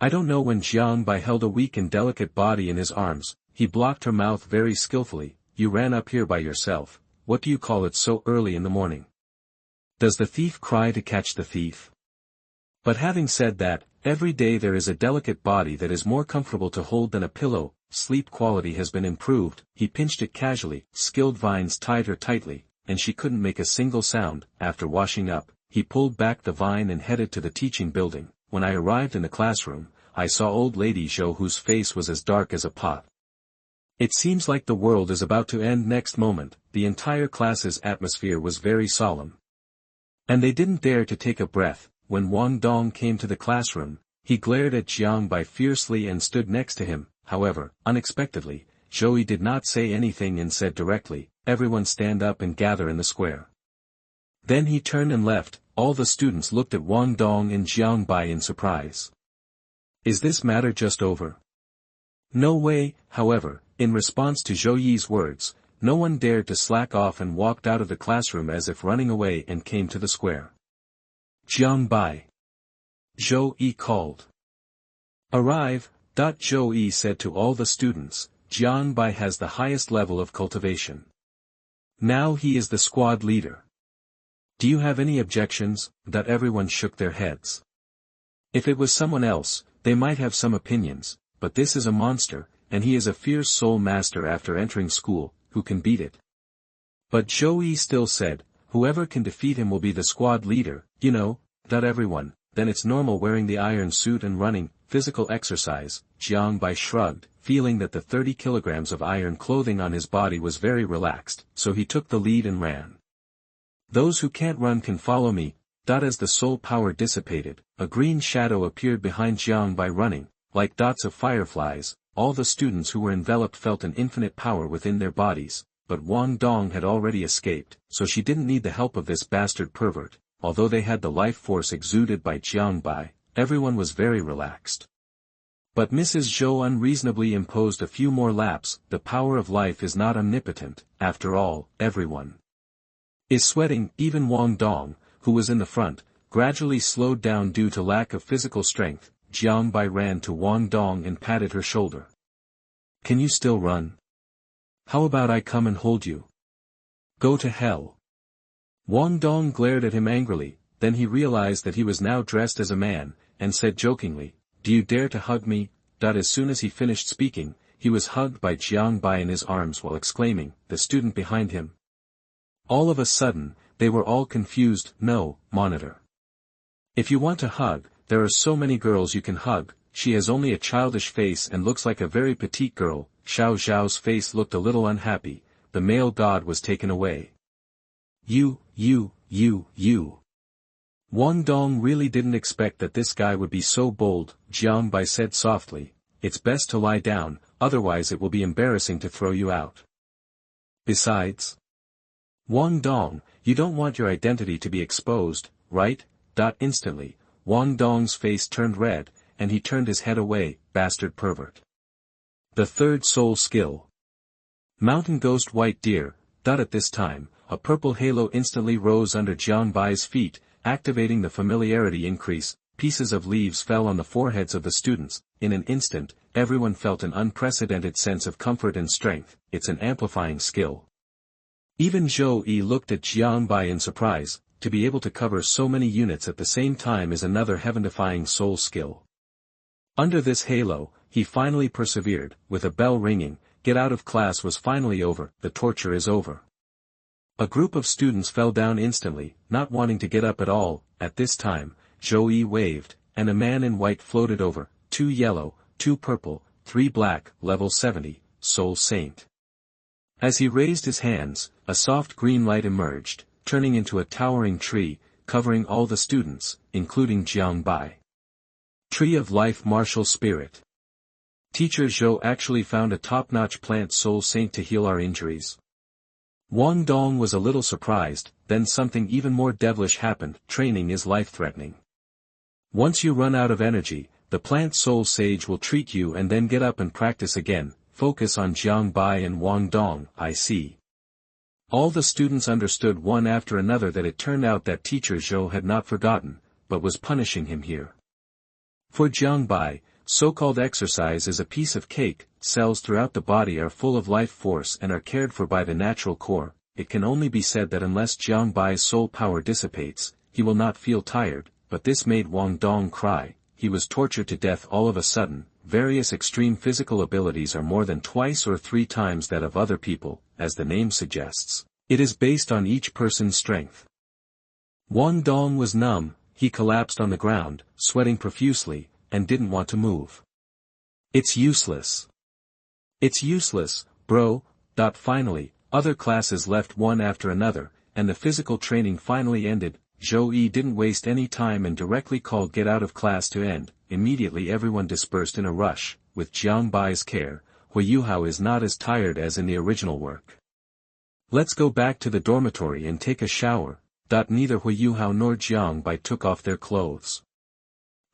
S1: I don't know. When Xiangbai held a weak and delicate body in his arms, he blocked her mouth very skillfully. You ran up here by yourself. What do you call it so early in the morning? Does the thief cry to catch the thief? But having said that, every day there is a delicate body that is more comfortable to hold than a pillow. Sleep quality has been improved. He pinched it casually. Skilled vines tied her tightly, and she couldn't make a single sound. After washing up, he pulled back the vine and headed to the teaching building. When I arrived in the classroom, I saw old lady Zhou, whose face was as dark as a pot. It seems like the world is about to end next moment. The entire class's atmosphere was very solemn. And they didn't dare to take a breath. When Wang Dong came to the classroom, he glared at Xiangbai fiercely and stood next to him. However, unexpectedly, Zhou did not say anything and said directly, "Everyone stand up and gather in the square." Then he turned and left. All the students looked at Wang Dong and Xiangbai in surprise. Is this matter just over? No way. However, in response to Zhou Yi's words, no one dared to slack off and walked out of the classroom as if running away and came to the square. Xiangbai. Zhou Yi called. Arrive. Zhou Yi said to all the students, Xiangbai has the highest level of cultivation. Now he is the squad leader. Do you have any objections? Everyone shook their heads. If it was someone else, they might have some opinions, but this is a monster, and he is a fierce soul master after entering school. Who can beat it? But Zhou Yi still said, whoever can defeat him will be the squad leader. Everyone. Then it's normal wearing the iron suit and running. Physical exercise. Xiangbai shrugged, feeling that the 30 kilograms of iron clothing on his body was very relaxed, so he took the lead and ran. Those who can't run can follow me. As the soul power dissipated, a green shadow appeared behind Xiangbai running, like dots of fireflies. All the students who were enveloped felt an infinite power within their bodies, but Wang Dong had already escaped, so she didn't need the help of this bastard pervert. Although they had the life force exuded by Xiangbai, everyone was very relaxed. But Mrs. Zhou unreasonably imposed a few more laps. The power of life is not omnipotent. After all, everyone is sweating. Even Wang Dong, who was in the front, gradually slowed down due to lack of physical strength. Xiangbai ran to Wang Dong and patted her shoulder. Can you still run? How about I come and hold you? Go to hell. Wang Dong glared at him angrily. then he realized that he was now dressed as a man, and said jokingly, "Do you dare to hug me?" As soon as he finished speaking, he was hugged by Jiang Bai in his arms while exclaiming, "The student behind him." All of a sudden, they were all confused. "No, monitor. If you want to hug, there are so many girls you can hug. She has only a childish face and looks like a very petite girl." Xiao Zhao's face looked a little unhappy. The male god was taken away. You. Wang Dong really didn't expect that this guy would be so bold. Jiang Bai said softly, "It's best to lie down, otherwise it will be embarrassing to throw you out. Besides, Wang Dong, you don't want your identity to be exposed, right?" Instantly, Wang Dong's face turned red, and he turned his head away. Bastard pervert. The third soul skill. Mountain Ghost White Deer. At this time, a purple halo instantly rose under Jiang Bai's feet, activating the familiarity increase. Pieces of leaves fell on the foreheads of the students. In an instant, everyone felt an unprecedented sense of comfort and strength. It's an amplifying skill. Even Zhou looked at Jiang Bai in surprise. To be able to cover so many units at the same time is another heaven-defying soul skill. Under this halo, he finally persevered. With a bell ringing, get out of class was finally over. The torture is over. A group of students fell down instantly, not wanting to get up at all. At this time, Zhou waved, and a man in white floated over. 2 yellow, 2 purple, 3 black, level 70, Soul Saint. As he raised his hands, a soft green light emerged, turning into a towering tree, covering all the students, including Jiang Bai. Tree of Life Martial Spirit. Teacher Zhou actually found a top-notch plant Soul Saint to heal our injuries. Wang Dong was a little surprised. Then something even more devilish happened. Training is life-threatening. Once you run out of energy, the plant Soul Sage will treat you and then get up and practice again. Focus on Jiang Bai and Wang Dong. I see. All the students understood one after another that it turned out that teacher Zhou had not forgotten, but was punishing him here. For Jiang Bai, so-called exercise is a piece of cake. Cells throughout the body are full of life force and are cared for by the natural core. It can only be said that unless Jiang Bai's soul power dissipates, he will not feel tired, but this made Wang Dong cry. He was tortured to death all of a sudden. Various extreme physical abilities are more than 2 or 3 times that of other people, as the name suggests. It is based on each person's strength. Wang Dong was numb. He collapsed on the ground, sweating profusely, and didn't want to move. It's useless. It's useless, bro. Finally, other classes left one after another, and the physical training finally ended. Zhou didn't waste any time and directly called get out of class to end. Immediately everyone dispersed in a rush. With Jiang Bai's care, Huiyuhao is not as tired as in the original work. Let's go back to the dormitory and take a shower. Neither Huiyuhao nor Jiang Bai took off their clothes.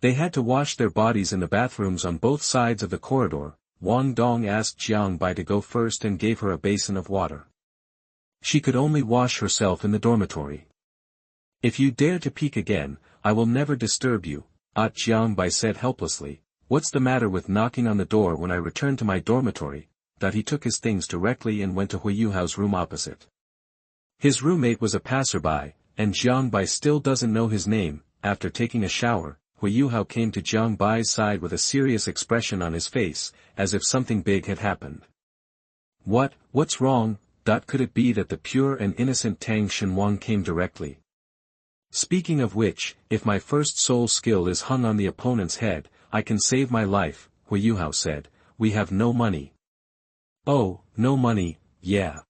S1: They had to wash their bodies in the bathrooms on both sides of the corridor. Wang Dong asked Jiang Bai to go first and gave her a basin of water. She could only wash herself in the dormitory. If you dare to peek again, I will never disturb you, Jiang Bai said helplessly. What's the matter with knocking on the door when I return to my dormitory? He took his things directly and went to Huiyuhao's room opposite. His roommate was a passerby, and Jiang Bai still doesn't know his name. After taking a shower, Huiyuhao came to Jiang Bai's side with a serious expression on his face, as if something big had happened. What's wrong? Could it be that the pure and innocent Tang San came directly? Speaking of which, if my first soul skill is hung on the opponent's head, I can save my life, Huiyuhao said. We have no money. Oh, no money, yeah.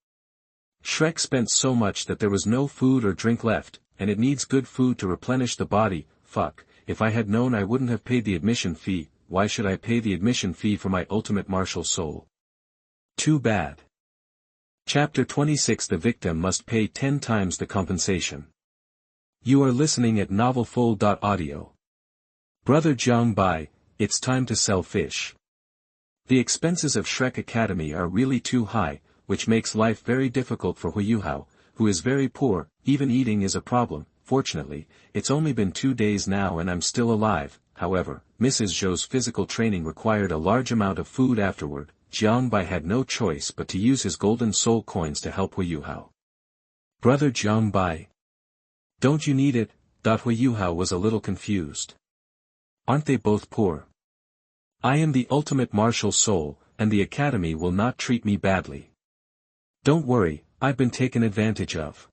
S1: Shrek spent so much that there was no food or drink left, and it needs good food to replenish the body. Fuck, if I had known I wouldn't have paid the admission fee. Why should I pay the admission fee for my ultimate martial soul? Too bad. Chapter 26. The victim must pay 10 times the compensation. You are listening at novelfull.audio. Brother Jiang Bai, it's time to sell fish. The expenses of Shrek Academy are really too high, which makes life very difficult for Huiyuhao, who is very poor. Even eating is a problem. Fortunately, it's only been 2 days now and I'm still alive. However, Mrs. Zhou's physical training required a large amount of food afterward. Jiang Bai had no choice but to use his golden soul coins to help Huiyuhao. Brother Jiang Bai. Don't you need it? Hui Yuhao was a little confused. Aren't they both poor? I am the ultimate martial soul, and the academy will not treat me badly. Don't worry, I've been taken advantage of.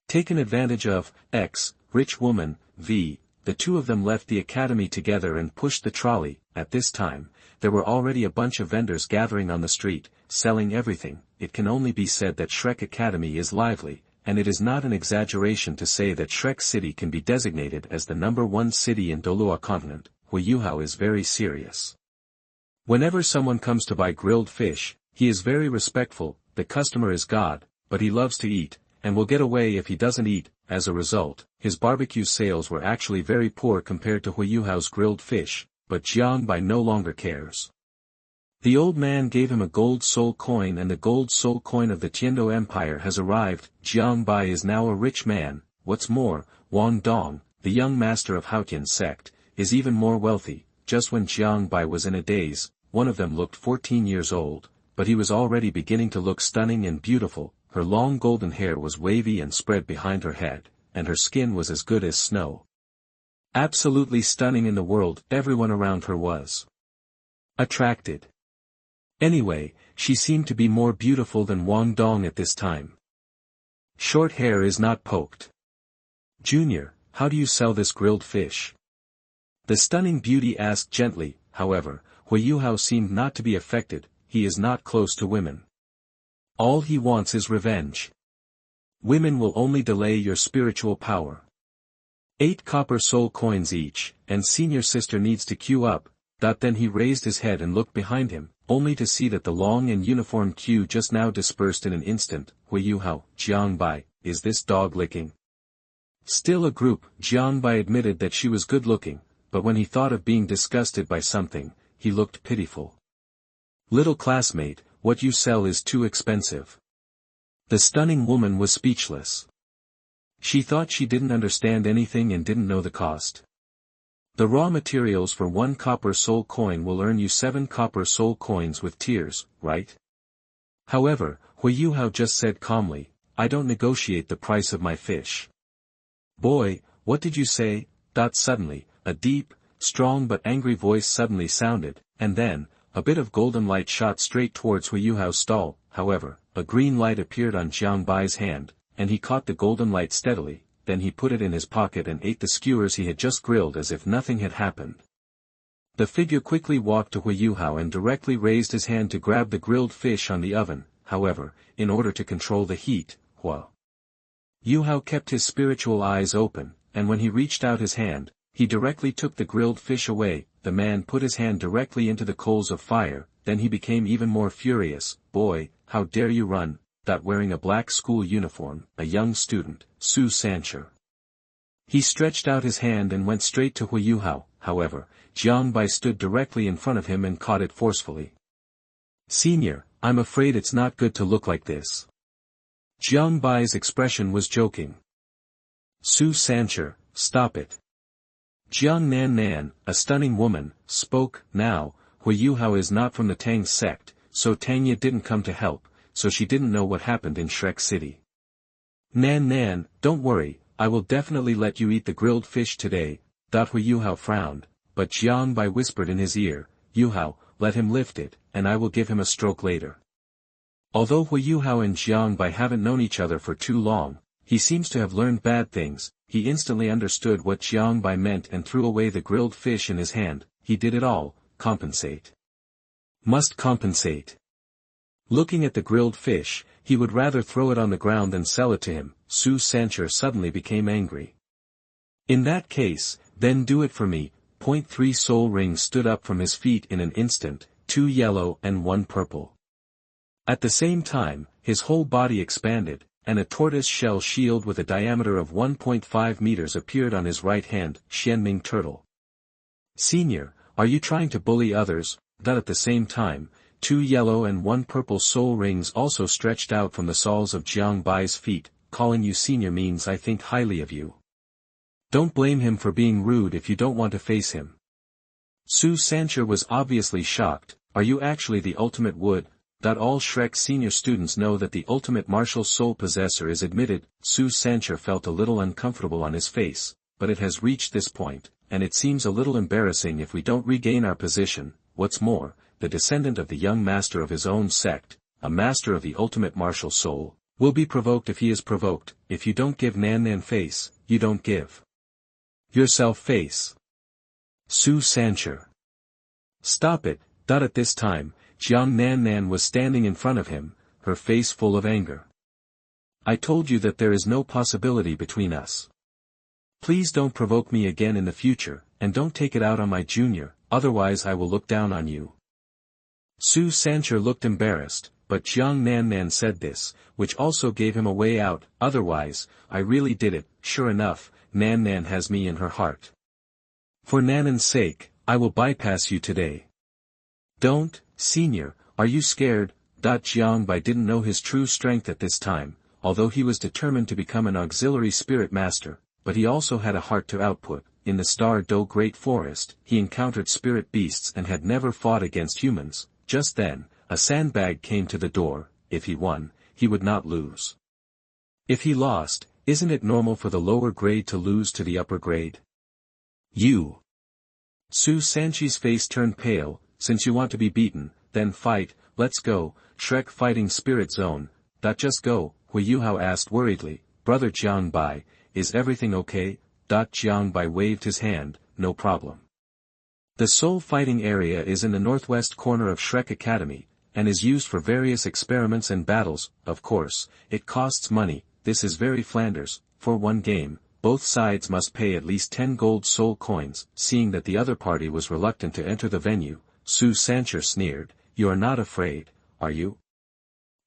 S1: Taken advantage of, X, rich woman, V. The two of them left the academy together and pushed the trolley. At this time, there were already a bunch of vendors gathering on the street, selling everything. It can only be said that Shrek Academy is lively, and it is not an exaggeration to say that Shrek City can be designated as the #1 city in Douluo Continent. Hui Yuhao is very serious. Whenever someone comes to buy grilled fish, he is very respectful. The customer is God, but he loves to eat, and will get away if he doesn't eat. As a result, his barbecue sales were actually very poor compared to Hui Yuhao's grilled fish, but Jiang Bai no longer cares. The old man gave him a gold soul coin, and the gold soul coin of the Tiando Empire has arrived. Jiang Bai is now a rich man. What's more, Wang Dong, the young master of Haotian sect, is even more wealthy. Just when Jiang Bai was in a daze, one of them looked 14 years old, but he was already beginning to look stunning and beautiful. Her long golden hair was wavy and spread behind her head, and her skin was as good as snow. Absolutely stunning in the world, everyone around her was attracted. Anyway, she seemed to be more beautiful than Wang Dong at this time. Short hair is not poked. Junior, how do you sell this grilled fish? The stunning beauty asked gently. However, Hui Yuhao seemed not to be affected. He is not close to women. All he wants is revenge. Women will only delay your spiritual power. 8 copper soul coins each, and senior sister needs to queue up. Then he raised his head and looked behind him, only to see that the long and uniform queue just now dispersed in an instant. Hui Yuhao, Jiang Bai, is this dog licking? Still a group. Jiang Bai admitted that she was good looking, but when he thought of being disgusted by something, he looked pitiful. Little classmate, what you sell is too expensive. The stunning woman was speechless. She thought she didn't understand anything and didn't know the cost. The raw materials for 1 copper soul coin will earn you 7 copper soul coins with tears, right? However, Hui Yuhao just said calmly, I don't negotiate the price of my fish. Boy, what did you say? Suddenly, a deep, strong but angry voice suddenly sounded, and then, a bit of golden light shot straight towards Hui Yuhao's stall. However, a green light appeared on Jiang Bai's hand, and he caught the golden light steadily. Then he put it in his pocket and ate the skewers he had just grilled as if nothing had happened. The figure quickly walked to Hui Yuhao and directly raised his hand to grab the grilled fish on the oven. However, in order to control the heat, Hui Yuhao kept his spiritual eyes open, and when he reached out his hand, he directly took the grilled fish away. The man put his hand directly into the coals of fire, then he became even more furious. Boy, how dare you run? Wearing a black school uniform, a young student, Su Sancher. He stretched out his hand and went straight to Hui Yuhao. However, Jiang Bai stood directly in front of him and caught it forcefully. Senior, I'm afraid it's not good to look like this. Jiang Bai's expression was joking. Su Sancher, stop it. Jiang Nan, a stunning woman, spoke. Now, Hui Yuhao is not from the Tang sect, so Tanya didn't come to help, so she didn't know what happened in Shrek City. Nan, don't worry, I will definitely let you eat the grilled fish today. Hui Yuhao frowned, but Jiang Bai whispered in his ear, Yuhao, let him lift it, and I will give him a stroke later. Although Hui Yuhao and Jiang Bai haven't known each other for too long, he seems to have learned bad things. He instantly understood what Jiang Bai meant and threw away the grilled fish in his hand. He did it all. Compensate. Must compensate. Looking at the grilled fish, he would rather throw it on the ground than sell it to him. Su Sancher suddenly became angry. In that case, then do it for me. 3 soul rings stood up from his feet in an instant, 2 yellow and 1 purple. At the same time, his whole body expanded, and a tortoise-shell shield with a diameter of 1.5 meters appeared on his right hand. Xianming Turtle. Senior, are you trying to bully others? At the same time, 2 yellow and 1 purple soul rings also stretched out from the soles of Jiang Bai's feet. Calling you senior means I think highly of you. Don't blame him for being rude if you don't want to face him. Su Sancher was obviously shocked. Are you actually the ultimate wood? All Shrek senior students know that the ultimate martial soul possessor is admitted. Su Sancher felt a little uncomfortable on his face, but it has reached this point, and it seems a little embarrassing if we don't regain our position. What's more, the descendant of the young master of his own sect, a master of the ultimate martial soul, will be provoked if he is provoked. If you don't give Nan Nan face, you don't give yourself face. Su Sancher. Stop it. At this time, Jiang Nan Nan was standing in front of him, her face full of anger. I told you that there is no possibility between us. Please don't provoke me again in the future, and don't take it out on my junior, otherwise I will look down on you. Su Sancher looked embarrassed, but Jiang Nan Nan said this, which also gave him a way out. Otherwise, I really did it. Sure enough, Nan Nan has me in her heart. For Nanan's sake, I will bypass you today. Don't, senior, are you scared? Jiang Bai didn't know his true strength at this time, although he was determined to become an auxiliary spirit master, but he also had a heart to output. In the Star Do Great Forest, he encountered spirit beasts and had never fought against humans. Just then, a sandbag came to the door. If he won, he would not lose. If he lost, isn't it normal for the lower grade to lose to the upper grade? You. Su Sanchi's face turned pale. Since you want to be beaten, then fight. Let's go. Shrek Fighting Spirit Zone. Just go. Hui Yuhao asked worriedly. Brother Jiang Bai, is everything okay? Jiang Bai waved his hand. No problem. The Soul Fighting area is in the northwest corner of Shrek Academy, and is used for various experiments and battles. Of course, it costs money. This is very Flanders. For one game, both sides must pay at least 10 gold soul coins. Seeing that the other party was reluctant to enter the venue, Su Sancher sneered. You are not afraid, are you?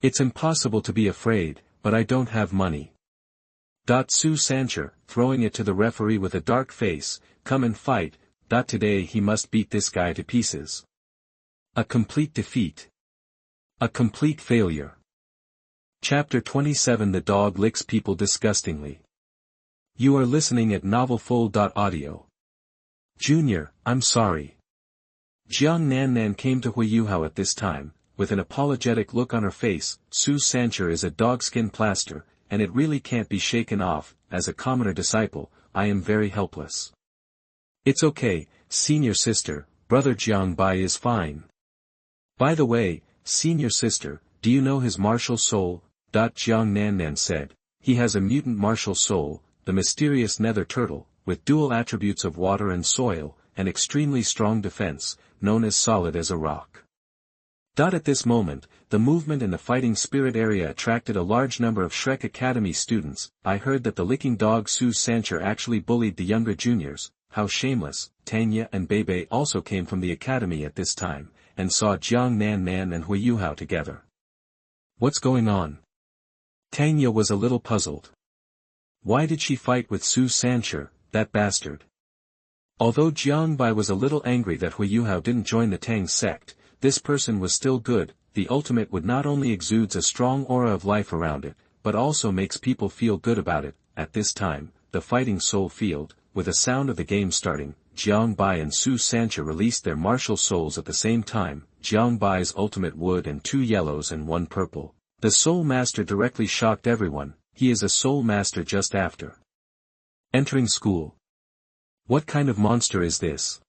S1: It's impossible to be afraid, but I don't have money. Su Sancher, throwing it to the referee with a dark face, come and fight. Today he must beat this guy to pieces. A complete defeat. A complete failure. Chapter 27. The dog licks people disgustingly. You are listening at novelfull.audio. Junior, I'm sorry. Jiang Nan Nan came to Hui Yuhao at this time, with an apologetic look on her face. Su Sancher is a dogskin plaster, and it really can't be shaken off. As a commoner disciple, I am very helpless. It's okay, senior sister, brother Jiang Bai is fine. By the way, senior sister, do you know his martial soul? Jiang Nan Nan said. He has a mutant martial soul, the mysterious nether turtle, with dual attributes of water and soil, and extremely strong defense, known as solid as a rock. At this moment, the movement in the fighting spirit area attracted a large number of Shrek Academy students. I heard that the licking dog Su Sancher actually bullied the younger juniors. How shameless. Tanya and Bebe also came from the academy at this time, and saw Jiang Nan Nan and Hui Yuhao together. What's going on? Tanya was a little puzzled. Why did she fight with Su Sancher, that bastard? Although Jiang Bai was a little angry that Hui Yuhao didn't join the Tang sect, this person was still good. The ultimate would not only exudes a strong aura of life around it, but also makes people feel good about it. At this time, the fighting soul field, with a sound of the game starting, Jiang Bai and Su Sancher released their martial souls at the same time. Jiang Bai's ultimate wood and 2 yellows and 1 purple. The soul master directly shocked everyone. He is a soul master just after entering school. What kind of monster is this?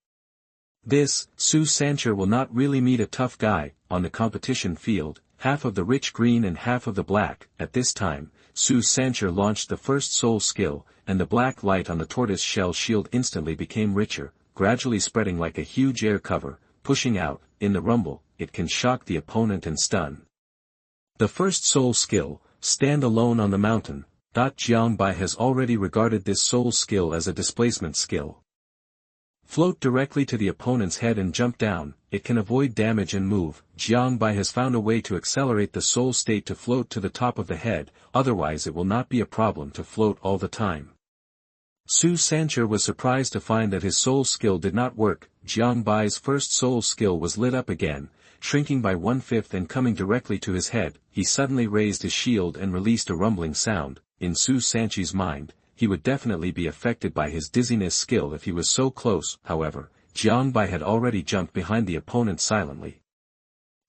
S1: This, Su Sancher will not really meet a tough guy. On the competition field, half of the rich green and half of the black. At this time, Su Sancher launched the first soul skill, and the black light on the tortoise shell shield instantly became richer, gradually spreading like a huge air cover, pushing out. In the rumble, it can shock the opponent and stun. The first soul skill, stand alone on the mountain. Jiang Bai has already regarded this soul skill as a displacement skill. Float directly to the opponent's head and jump down. It can avoid damage and move. Jiang Bai has found a way to accelerate the soul state to float to the top of the head, otherwise it will not be a problem to float all the time. Su Sancher was surprised to find that his soul skill did not work. Jiang Bai's first soul skill was lit up again, shrinking by 1/5 and coming directly to his head. He suddenly raised his shield and released a rumbling sound. In Su Sanchi's mind, he would definitely be affected by his dizziness skill if he was so close. However, Jiang Bai had already jumped behind the opponent silently.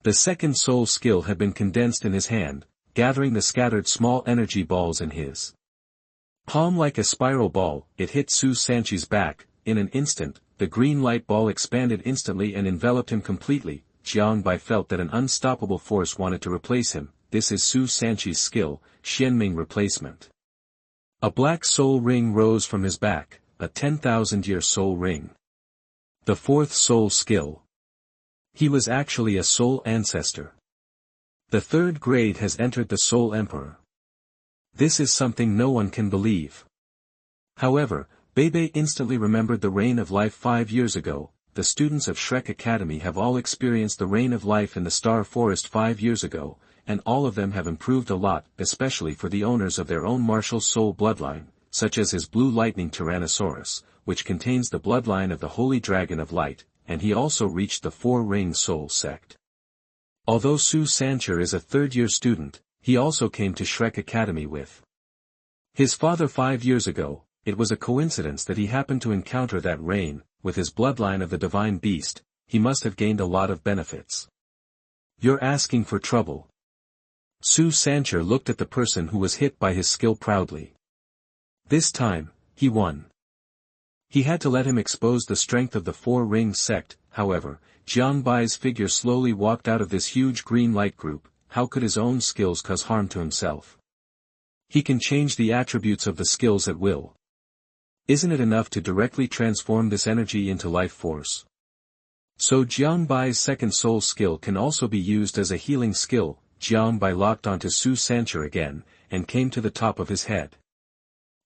S1: The second soul skill had been condensed in his hand, gathering the scattered small energy balls in his Palm like a spiral ball, it hit Su Sanchi's back. In an instant, the green light ball expanded instantly and enveloped him completely. Jiang Bai felt that an unstoppable force wanted to replace him. This is Su Sanchi's skill, Xianming replacement. A black soul ring rose from his back, a 10,000-year soul ring. The fourth soul skill. He was actually a soul ancestor. The third grade has entered the Soul Emperor. This is something no one can believe. However, Bebe instantly remembered the Rain of Life 5 years ago. The students of Shrek Academy have all experienced the Rain of Life in the Star Forest 5 years ago, and all of them have improved a lot, especially for the owners of their own martial soul bloodline, such as his Blue Lightning Tyrannosaurus, which contains the bloodline of the Holy Dragon of Light, and he also reached the Four-Ring Soul Sect. Although Su Sancher is a third-year student, he also came to Shrek Academy with his father 5 years ago. It was a coincidence that he happened to encounter that rain. With his bloodline of the Divine Beast, he must have gained a lot of benefits. You're asking for trouble. Su Sancher looked at the person who was hit by his skill proudly. This time, he won. He had to let him expose the strength of the Four-Ring Sect. However, Jiang Bai's figure slowly walked out of this huge green light group. How could his own skills cause harm to himself? He can change the attributes of the skills at will. Isn't it enough to directly transform this energy into life force? So Jiang Bai's second soul skill can also be used as a healing skill. Jiang Bai locked onto Su Sancher again, and came to the top of his head.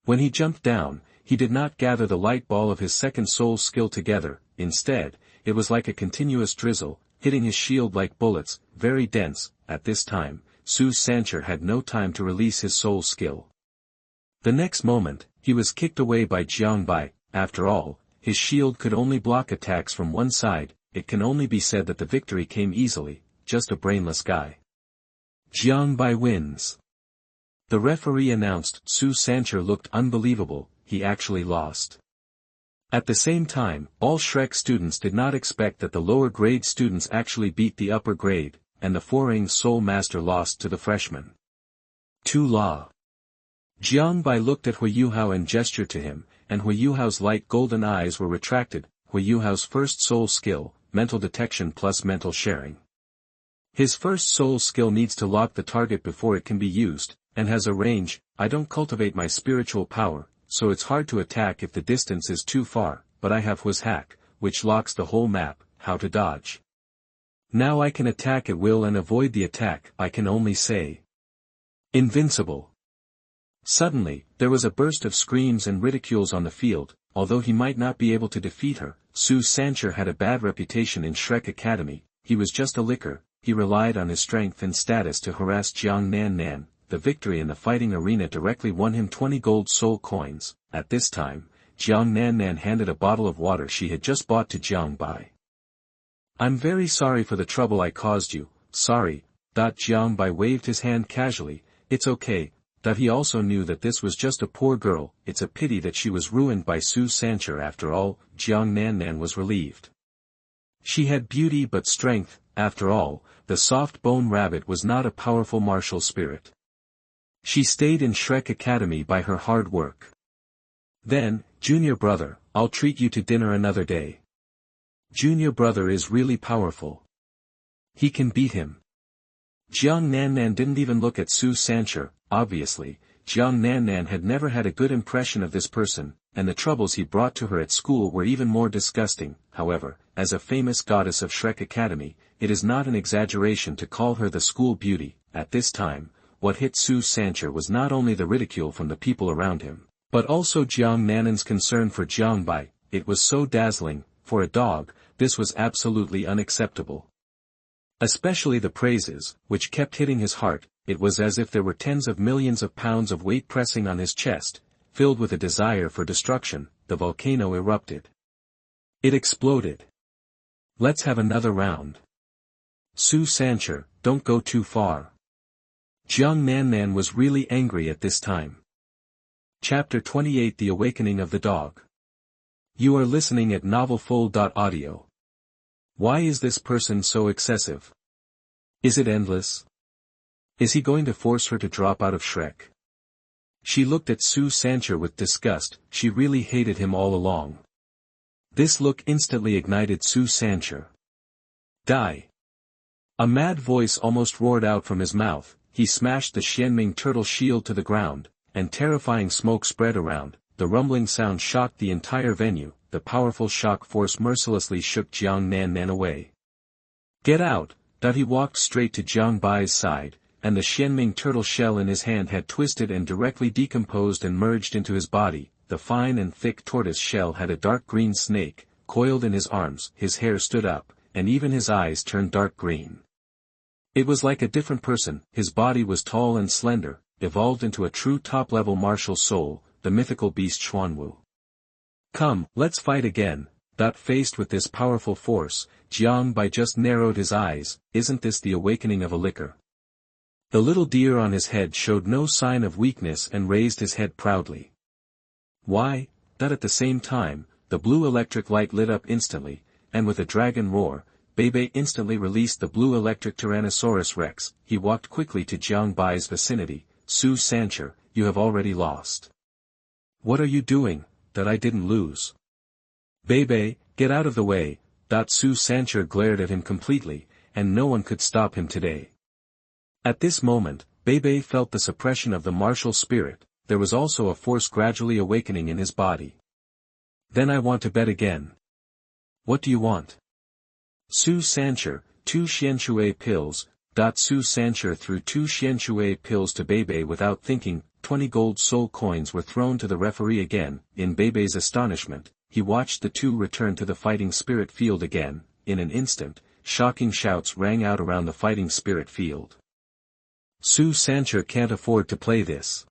S1: When he jumped down, he did not gather the light ball of his second soul skill together. Instead, it was like a continuous drizzle, hitting his shield like bullets, very dense. At this time, Su Sancher had no time to release his soul skill. The next moment, he was kicked away by Jiang Bai. After all, his shield could only block attacks from one side. It can only be said that the victory came easily, just a brainless guy. Jiang Bai wins. The referee announced. Su Sancher looked unbelievable, he actually lost. At the same time, all Shrek students did not expect that the lower grade students actually beat the upper grade, and the Four-Ring Soul Master lost to the freshman. Tu La. Jiang Bai looked at Hui Yuhao and gestured to him, and Hui Yuhao's light golden eyes were retracted. Hui Yuhao's first soul skill, mental detection plus mental sharing. His first soul skill needs to lock the target before it can be used, and has a range. I don't cultivate my spiritual power, so it's hard to attack if the distance is too far, but I have Hui's hack, which locks the whole map. How to dodge. Now I can attack at will and avoid the attack. I can only say invincible. Suddenly, there was a burst of screams and ridicules on the field. Although he might not be able to defeat her, Su Sancher had a bad reputation in Shrek Academy. He was just a licker. He relied on his strength and status to harass Jiang Nan Nan. The victory in the fighting arena directly won him 20 gold soul coins. At this time, Jiang Nan Nan handed a bottle of water she had just bought to Jiang Bai. I'm very sorry for the trouble I caused you. Sorry. Jiang Bai waved his hand casually. It's okay. He also knew that this was just a poor girl. It's a pity that she was ruined by Su Sancher after all. Jiang Nan Nan was relieved. She had beauty but strength. After all, the soft bone rabbit was not a powerful martial spirit. She stayed in Shrek Academy by her hard work. Then, junior brother, I'll treat you to dinner another day. Junior brother is really powerful. He can beat him. Jiang Nan Nan didn't even look at Su Sancher. Obviously, Jiang Nan Nan had never had a good impression of this person, and the troubles he brought to her at school were even more disgusting. However, as a famous goddess of Shrek Academy, it is not an exaggeration to call her the school beauty. At this time, what hit Su Sancher was not only the ridicule from the people around him, but also Jiang Nanan's concern for Jiang Bai. It was so dazzling. For a dog, this was absolutely unacceptable. Especially the praises, which kept hitting his heart. It was as if there were tens of millions of pounds of weight pressing on his chest. Filled with a desire for destruction, the volcano erupted. It exploded. Let's have another round. Su Sancher, don't go too far. Jiang Nan Nan was really angry at this time. Chapter 28 The Awakening of the Dog. You are listening at novelfull.audio. Why is this person so excessive? Is it endless? Is he going to force her to drop out of Shrek? She looked at Su Sancher with disgust. She really hated him all along. This look instantly ignited Su Sancher. Die! A mad voice almost roared out from his mouth. He smashed the Xianming turtle shield to the ground, and terrifying smoke spread around. The rumbling sound shocked the entire venue. The powerful shock force mercilessly shook Jiang Nan away. Get out! He walked straight to Jiang Bai's side, and the Xianming turtle shell in his hand had twisted and directly decomposed and merged into his body. The fine and thick tortoise shell had a dark green snake, coiled in his arms. His hair stood up, and even his eyes turned dark green. It was like a different person. His body was tall and slender, evolved into a true top-level martial soul, the mythical beast Xuanwu. Come, let's fight again. Faced with this powerful force, Jiang Bai just narrowed his eyes. Isn't this the awakening of a liquor? The little deer on his head showed no sign of weakness and raised his head proudly. Why? At the same time, the blue electric light lit up instantly, and with a dragon roar, Bebe instantly released the blue electric Tyrannosaurus Rex. He walked quickly to Jiang Bai's vicinity. Su Sancher, you have already lost. What are you doing? I didn't lose. Bebe, get out of the way. Su Sancher glared at him completely, and no one could stop him today. At this moment, Bebe felt the suppression of the martial spirit. There was also a force gradually awakening in his body. Then I want to bet again. What do you want? Su Sancher, 2 Xianxue pills. Su Sancher threw 2 Xianxue pills to Bebe without thinking. 20 gold soul coins were thrown to the referee again. In Bebe's astonishment, he watched the two return to the fighting spirit field again. In an instant, shocking shouts rang out around the fighting spirit field. Su Sancher can't afford to play this.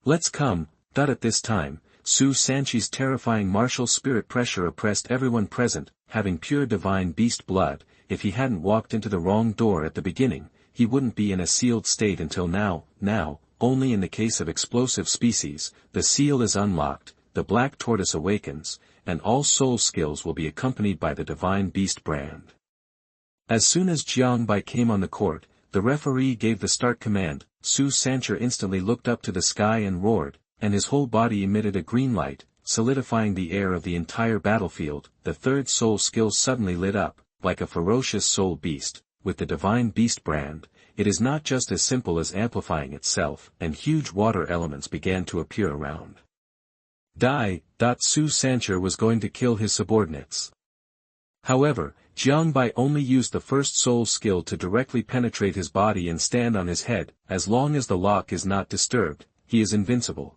S1: Let's come. At this time, Su Sanchi's terrifying martial spirit pressure oppressed everyone present. Having pure divine beast blood, if he hadn't walked into the wrong door at the beginning, he wouldn't be in a sealed state until now. Only in the case of explosive species, the seal is unlocked, the black tortoise awakens, and all soul skills will be accompanied by the divine beast brand. As soon as Jiang Bai came on the court, the referee gave the start command. Su Sancher instantly looked up to the sky and roared, and his whole body emitted a green light, solidifying the air of the entire battlefield. The third soul skill suddenly lit up, like a ferocious soul beast, with the divine beast brand. It is not just as simple as amplifying itself, and huge water elements began to appear around. Su Sancher was going to kill his subordinates. However, Jiang Bai only used the first soul skill to directly penetrate his body and stand on his head. As long as the lock is not disturbed, he is invincible.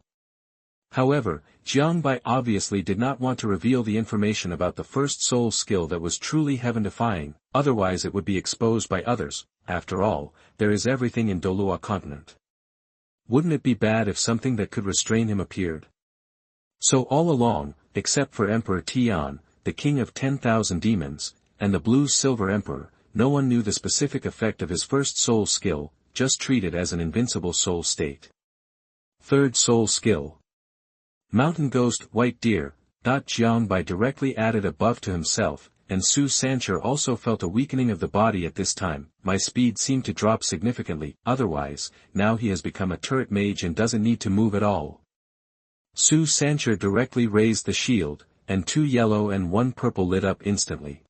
S1: However, Jiang Bai obviously did not want to reveal the information about the first soul skill that was truly heaven-defying, otherwise it would be exposed by others. After all, there is everything in Douluo Continent. Wouldn't it be bad if something that could restrain him appeared? So all along, except for Emperor Tian, the king of 10,000 demons, and the Blue-Silver Emperor, no one knew the specific effect of his first soul skill, just treated as an invincible soul state. Third soul skill. Mountain Ghost White Deer. Jiang Bai directly added a buff to himself, and Su Sancher also felt a weakening of the body at this time. My speed seemed to drop significantly. Otherwise, now he has become a turret mage and doesn't need to move at all. Su Sancher directly raised the shield, and 2 yellow and 1 purple lit up instantly.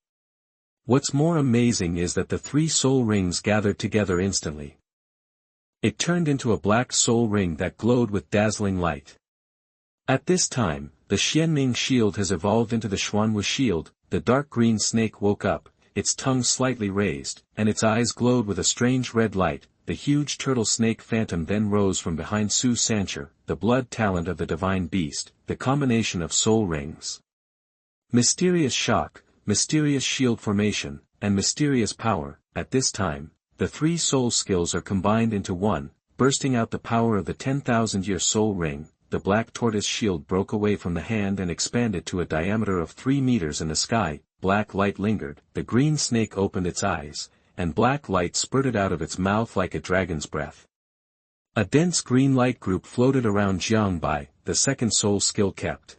S1: What's more amazing is that the 3 soul rings gathered together instantly. It turned into a black soul ring that glowed with dazzling light. At this time, the Xianming shield has evolved into the Xuanwu shield. The dark green snake woke up, its tongue slightly raised, and its eyes glowed with a strange red light. The huge turtle snake phantom then rose from behind Su Sancher, the blood talent of the divine beast, the combination of soul rings. Mysterious shock, mysterious shield formation, and mysterious power. At this time, the 3 soul skills are combined into one, bursting out the power of the 10,000-year soul ring. The black tortoise shield broke away from the hand and expanded to a diameter of 3 meters in the sky. Black light lingered, the green snake opened its eyes, and black light spurted out of its mouth like a dragon's breath. A dense green light group floated around Jiang Bai. The second soul skill kept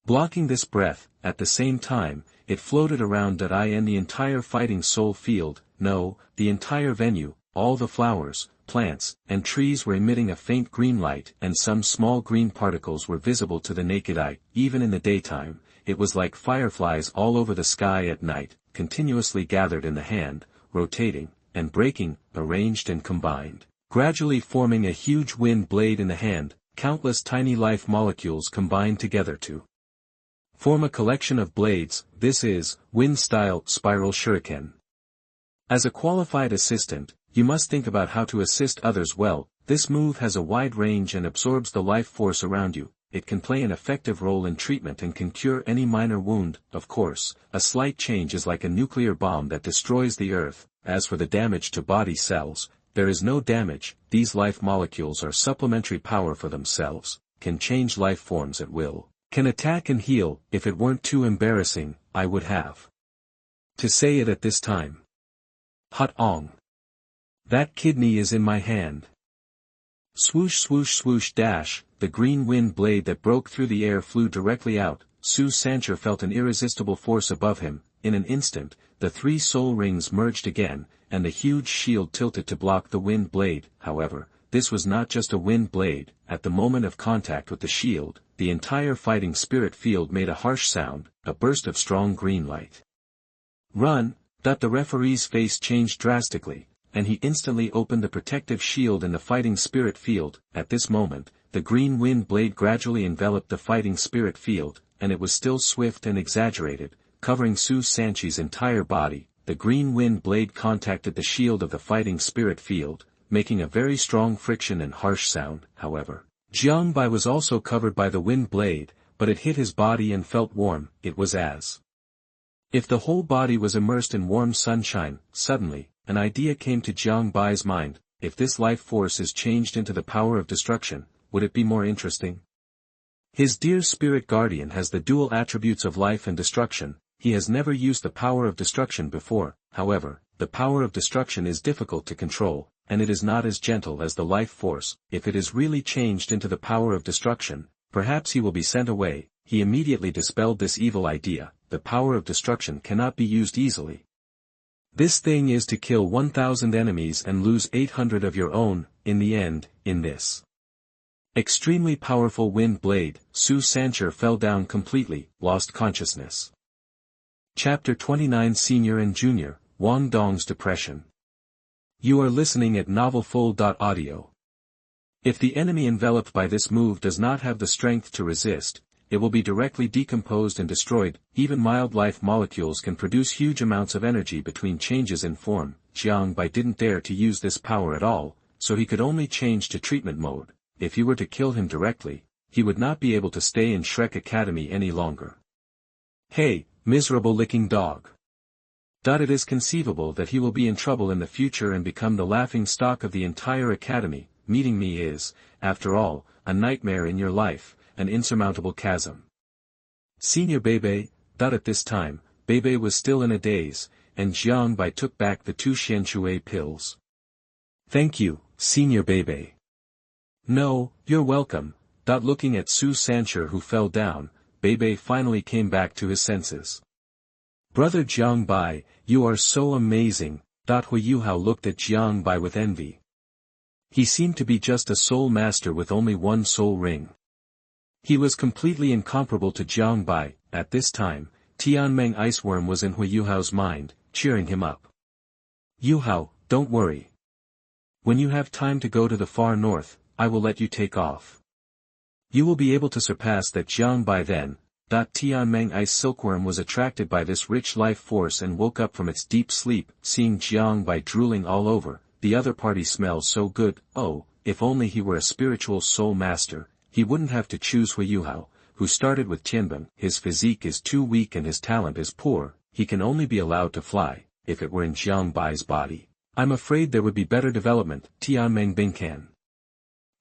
S1: blocking this breath. At the same time, it floated around the entire fighting soul field, no, the entire venue, all the flowers, plants, and trees were emitting a faint green light, and some small green particles were visible to the naked eye. Even in the daytime, it was like fireflies all over the sky at night, continuously gathered in the hand, rotating, and breaking, arranged and combined, gradually forming a huge wind blade in the hand. Countless tiny life molecules combined together to form a collection of blades. This is wind-style spiral shuriken. As a qualified assistant, you must think about how to assist others well. This move has a wide range and absorbs the life force around you. It can play an effective role in treatment and can cure any minor wound. Of course, a slight change is like a nuclear bomb that destroys the earth. As for the damage to body cells, there is no damage. These life molecules are supplementary power for themselves, can change life forms at will, can attack and heal. If it weren't too embarrassing, I would have to say it at this time. Hot ong. That kidney is in my hand. Swoosh swoosh swoosh dash, the green wind blade that broke through the air flew directly out. Su Sancher felt an irresistible force above him. In an instant, the 3 soul rings merged again, and the huge shield tilted to block the wind blade. However, this was not just a wind blade. At the moment of contact with the shield, the entire fighting spirit field made a harsh sound, a burst of strong green light. Run! The referee's face changed drastically, and he instantly opened the protective shield in the fighting spirit field. At this moment, the green wind blade gradually enveloped the fighting spirit field, and it was still swift and exaggerated, covering Su Sanchi's entire body. The green wind blade contacted the shield of the fighting spirit field, making a very strong friction and harsh sound. However, Jiang Bai was also covered by the wind blade, but it hit his body and felt warm. It was as if the whole body was immersed in warm sunshine. Suddenly, an idea came to Jiang Bai's mind. If this life force is changed into the power of destruction, would it be more interesting? His dear spirit guardian has the dual attributes of life and destruction. He has never used the power of destruction before. However, the power of destruction is difficult to control, and it is not as gentle as the life force. If it is really changed into the power of destruction, perhaps he will be sent away. He immediately dispelled this evil idea. The power of destruction cannot be used easily. This thing is to kill 1,000 enemies and lose 800 of your own. In the end, in this extremely powerful wind blade, Su Sancher fell down completely, lost consciousness. Chapter 29 Senior and Junior, Wang Dong's Depression. You are listening at novelfull.audio. If the enemy enveloped by this move does not have the strength to resist, it will be directly decomposed and destroyed. Even mild life molecules can produce huge amounts of energy between changes in form. Jiang Bai didn't dare to use this power at all, so he could only change to treatment mode. If you were to kill him directly, he would not be able to stay in Shrek Academy any longer. Hey, miserable licking dog. It is conceivable that he will be in trouble in the future and become the laughing stock of the entire academy. Meeting me is, after all, a nightmare in your life, an insurmountable chasm. Senior Bebe. At this time, Bebe was still in a daze, and Jiang Bai took back the 2 Xianxue pills. Thank you, Senior Bebe. No, you're welcome. Looking at Su Sancher who fell down, Bebe finally came back to his senses. Brother Jiang Bai, you are so amazing. Hui Yuhao looked at Jiang Bai with envy. He seemed to be just a soul master with only 1 soul ring. He was completely incomparable to Jiang Bai. At this time, Tianmeng Iceworm was in Hui Yuhao's mind, cheering him up. Yuhao, don't worry. When you have time to go to the far north, I will let you take off. You will be able to surpass that Jiang Bai then. Tianmeng Ice Silkworm was attracted by this rich life force and woke up from its deep sleep, seeing Jiang Bai drooling all over. The other party smells so good. Oh, if only he were a spiritual soul master, he wouldn't have to choose Hui Yuhao, who started with Tianbeng. His physique is too weak and his talent is poor. He can only be allowed to fly. If it were in Jiang Bai's body, I'm afraid there would be better development. Tianmeng Bingkan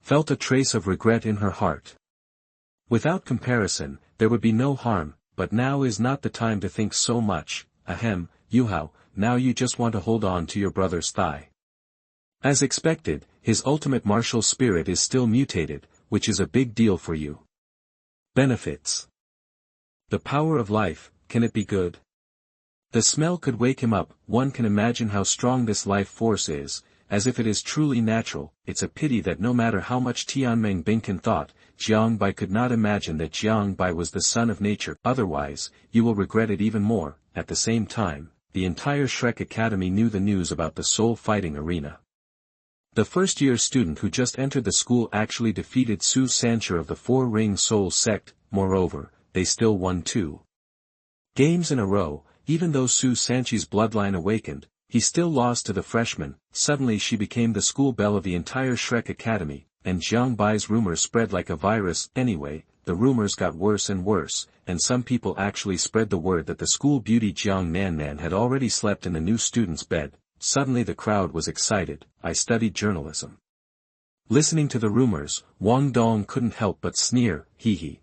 S1: felt a trace of regret in her heart. Without comparison, there would be no harm, but now is not the time to think so much. Ahem, Yuhao, now you just want to hold on to your brother's thigh. As expected, his ultimate martial spirit is still mutated, which is a big deal for you. Benefits. The power of life, can it be good? The smell could wake him up. One can imagine how strong this life force is. as if it is truly natural. It's a pity that no matter how much Tianmeng Binkan thought, Jiang Bai could not imagine that Jiang Bai was the son of nature. Otherwise, you will regret it even more. At the same time, the entire Shrek Academy knew the news about the soul fighting arena. The first-year student who just entered the school actually defeated Su Sancher of the Four-Ring Soul sect. Moreover, they still won 2 games in a row. Even though Su Sanchi's bloodline awakened, he still lost to the freshman. Suddenly she became the school belle of the entire Shrek Academy, and Jiang Bai's rumors spread like a virus. Anyway, the rumors got worse and worse, and some people actually spread the word that the school beauty Jiang Nannan had already slept in the new student's bed. Suddenly the crowd was excited. I studied journalism. Listening to the rumors, Wang Dong couldn't help but sneer, hee hee.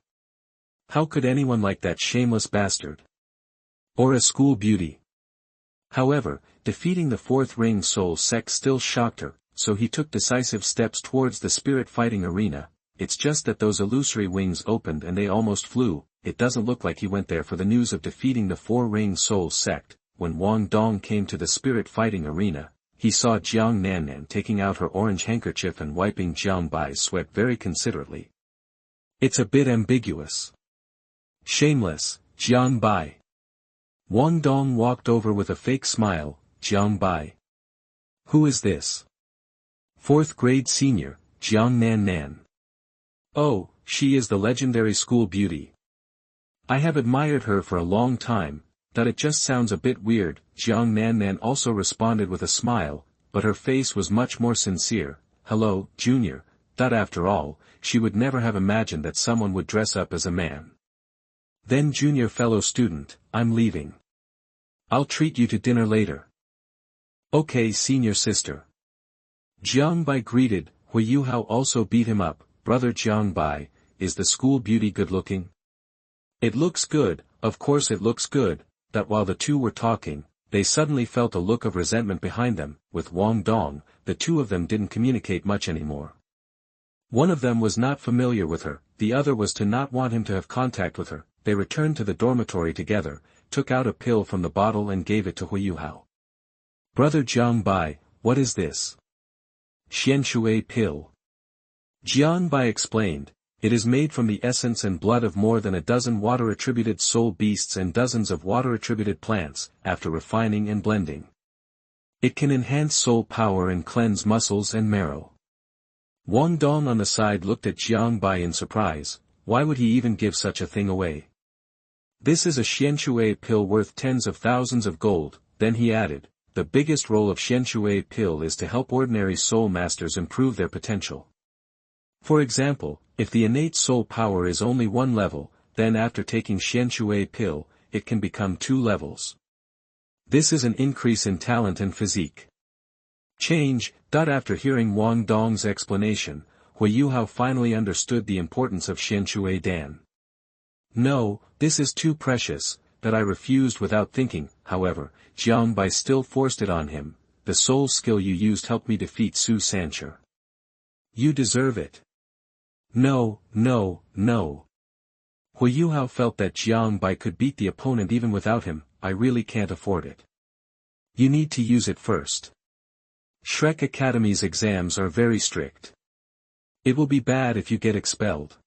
S1: How could anyone like that shameless bastard? Or a school beauty? However, defeating the Fourth Ring Soul sect still shocked her, so he took decisive steps towards the spirit fighting arena. It's just that those illusory wings opened and they almost flew. It doesn't look like he went there for the news of defeating the Four-Ring Soul sect. When Wang Dong came to the spirit fighting arena, he saw Jiang Nannan taking out her orange handkerchief and wiping Jiang Bai's sweat very considerately. It's a bit ambiguous. Shameless, Jiang Bai. Wang Dong walked over with a fake smile. Jiang Bai. Who is this? 4th grade senior, Jiang Nannan. Oh, she is the legendary school beauty. I have admired her for a long time. That it just sounds a bit weird. Jiang Nannan also responded with a smile, but her face was much more sincere. Hello, Junior. That after all, she would never have imagined that someone would dress up as a man. Then Junior fellow student, I'm leaving. I'll treat you to dinner later. Okay, senior sister. Jiang Bai greeted. Hui Yuhao also beat him up. Brother Jiang Bai, is the school beauty good looking? It looks good, of course it looks good. That while the two were talking, they suddenly felt a look of resentment behind them. With Wang Dong, the two of them didn't communicate much anymore. One of them was not familiar with her, the other was to not want him to have contact with her. They returned to the dormitory together, took out a pill from the bottle and gave it to Hui Yuhao. Brother Jiang Bai, what is this? Xianshui pill. Jiang Bai explained. It is made from the essence and blood of more than a dozen water-attributed soul beasts and dozens of water-attributed plants, after refining and blending. It can enhance soul power and cleanse muscles and marrow. Wang Dong on the side looked at Jiang Bai in surprise. Why would he even give such a thing away? This is a Xianshui pill worth tens of thousands of gold. Then he added, the biggest role of Xianshui pill is to help ordinary soul masters improve their potential. For example, if the innate soul power is only 1 level, then after taking Xianshui pill, it can become 2 levels. This is an increase in talent and physique. Change. After hearing Wang Dong's explanation, Hui Yuhao finally understood the importance of Xianshui Dan. No, this is too precious, that I refused without thinking. However, Jiang Bai still forced it on him. The soul skill you used helped me defeat Su Sancher. You deserve it. No, no, no. Hui Yuhao felt that Jiang Bai could beat the opponent even without him. I really can't afford it. You need to use it first. Shrek Academy's exams are very strict. It will be bad if you get expelled.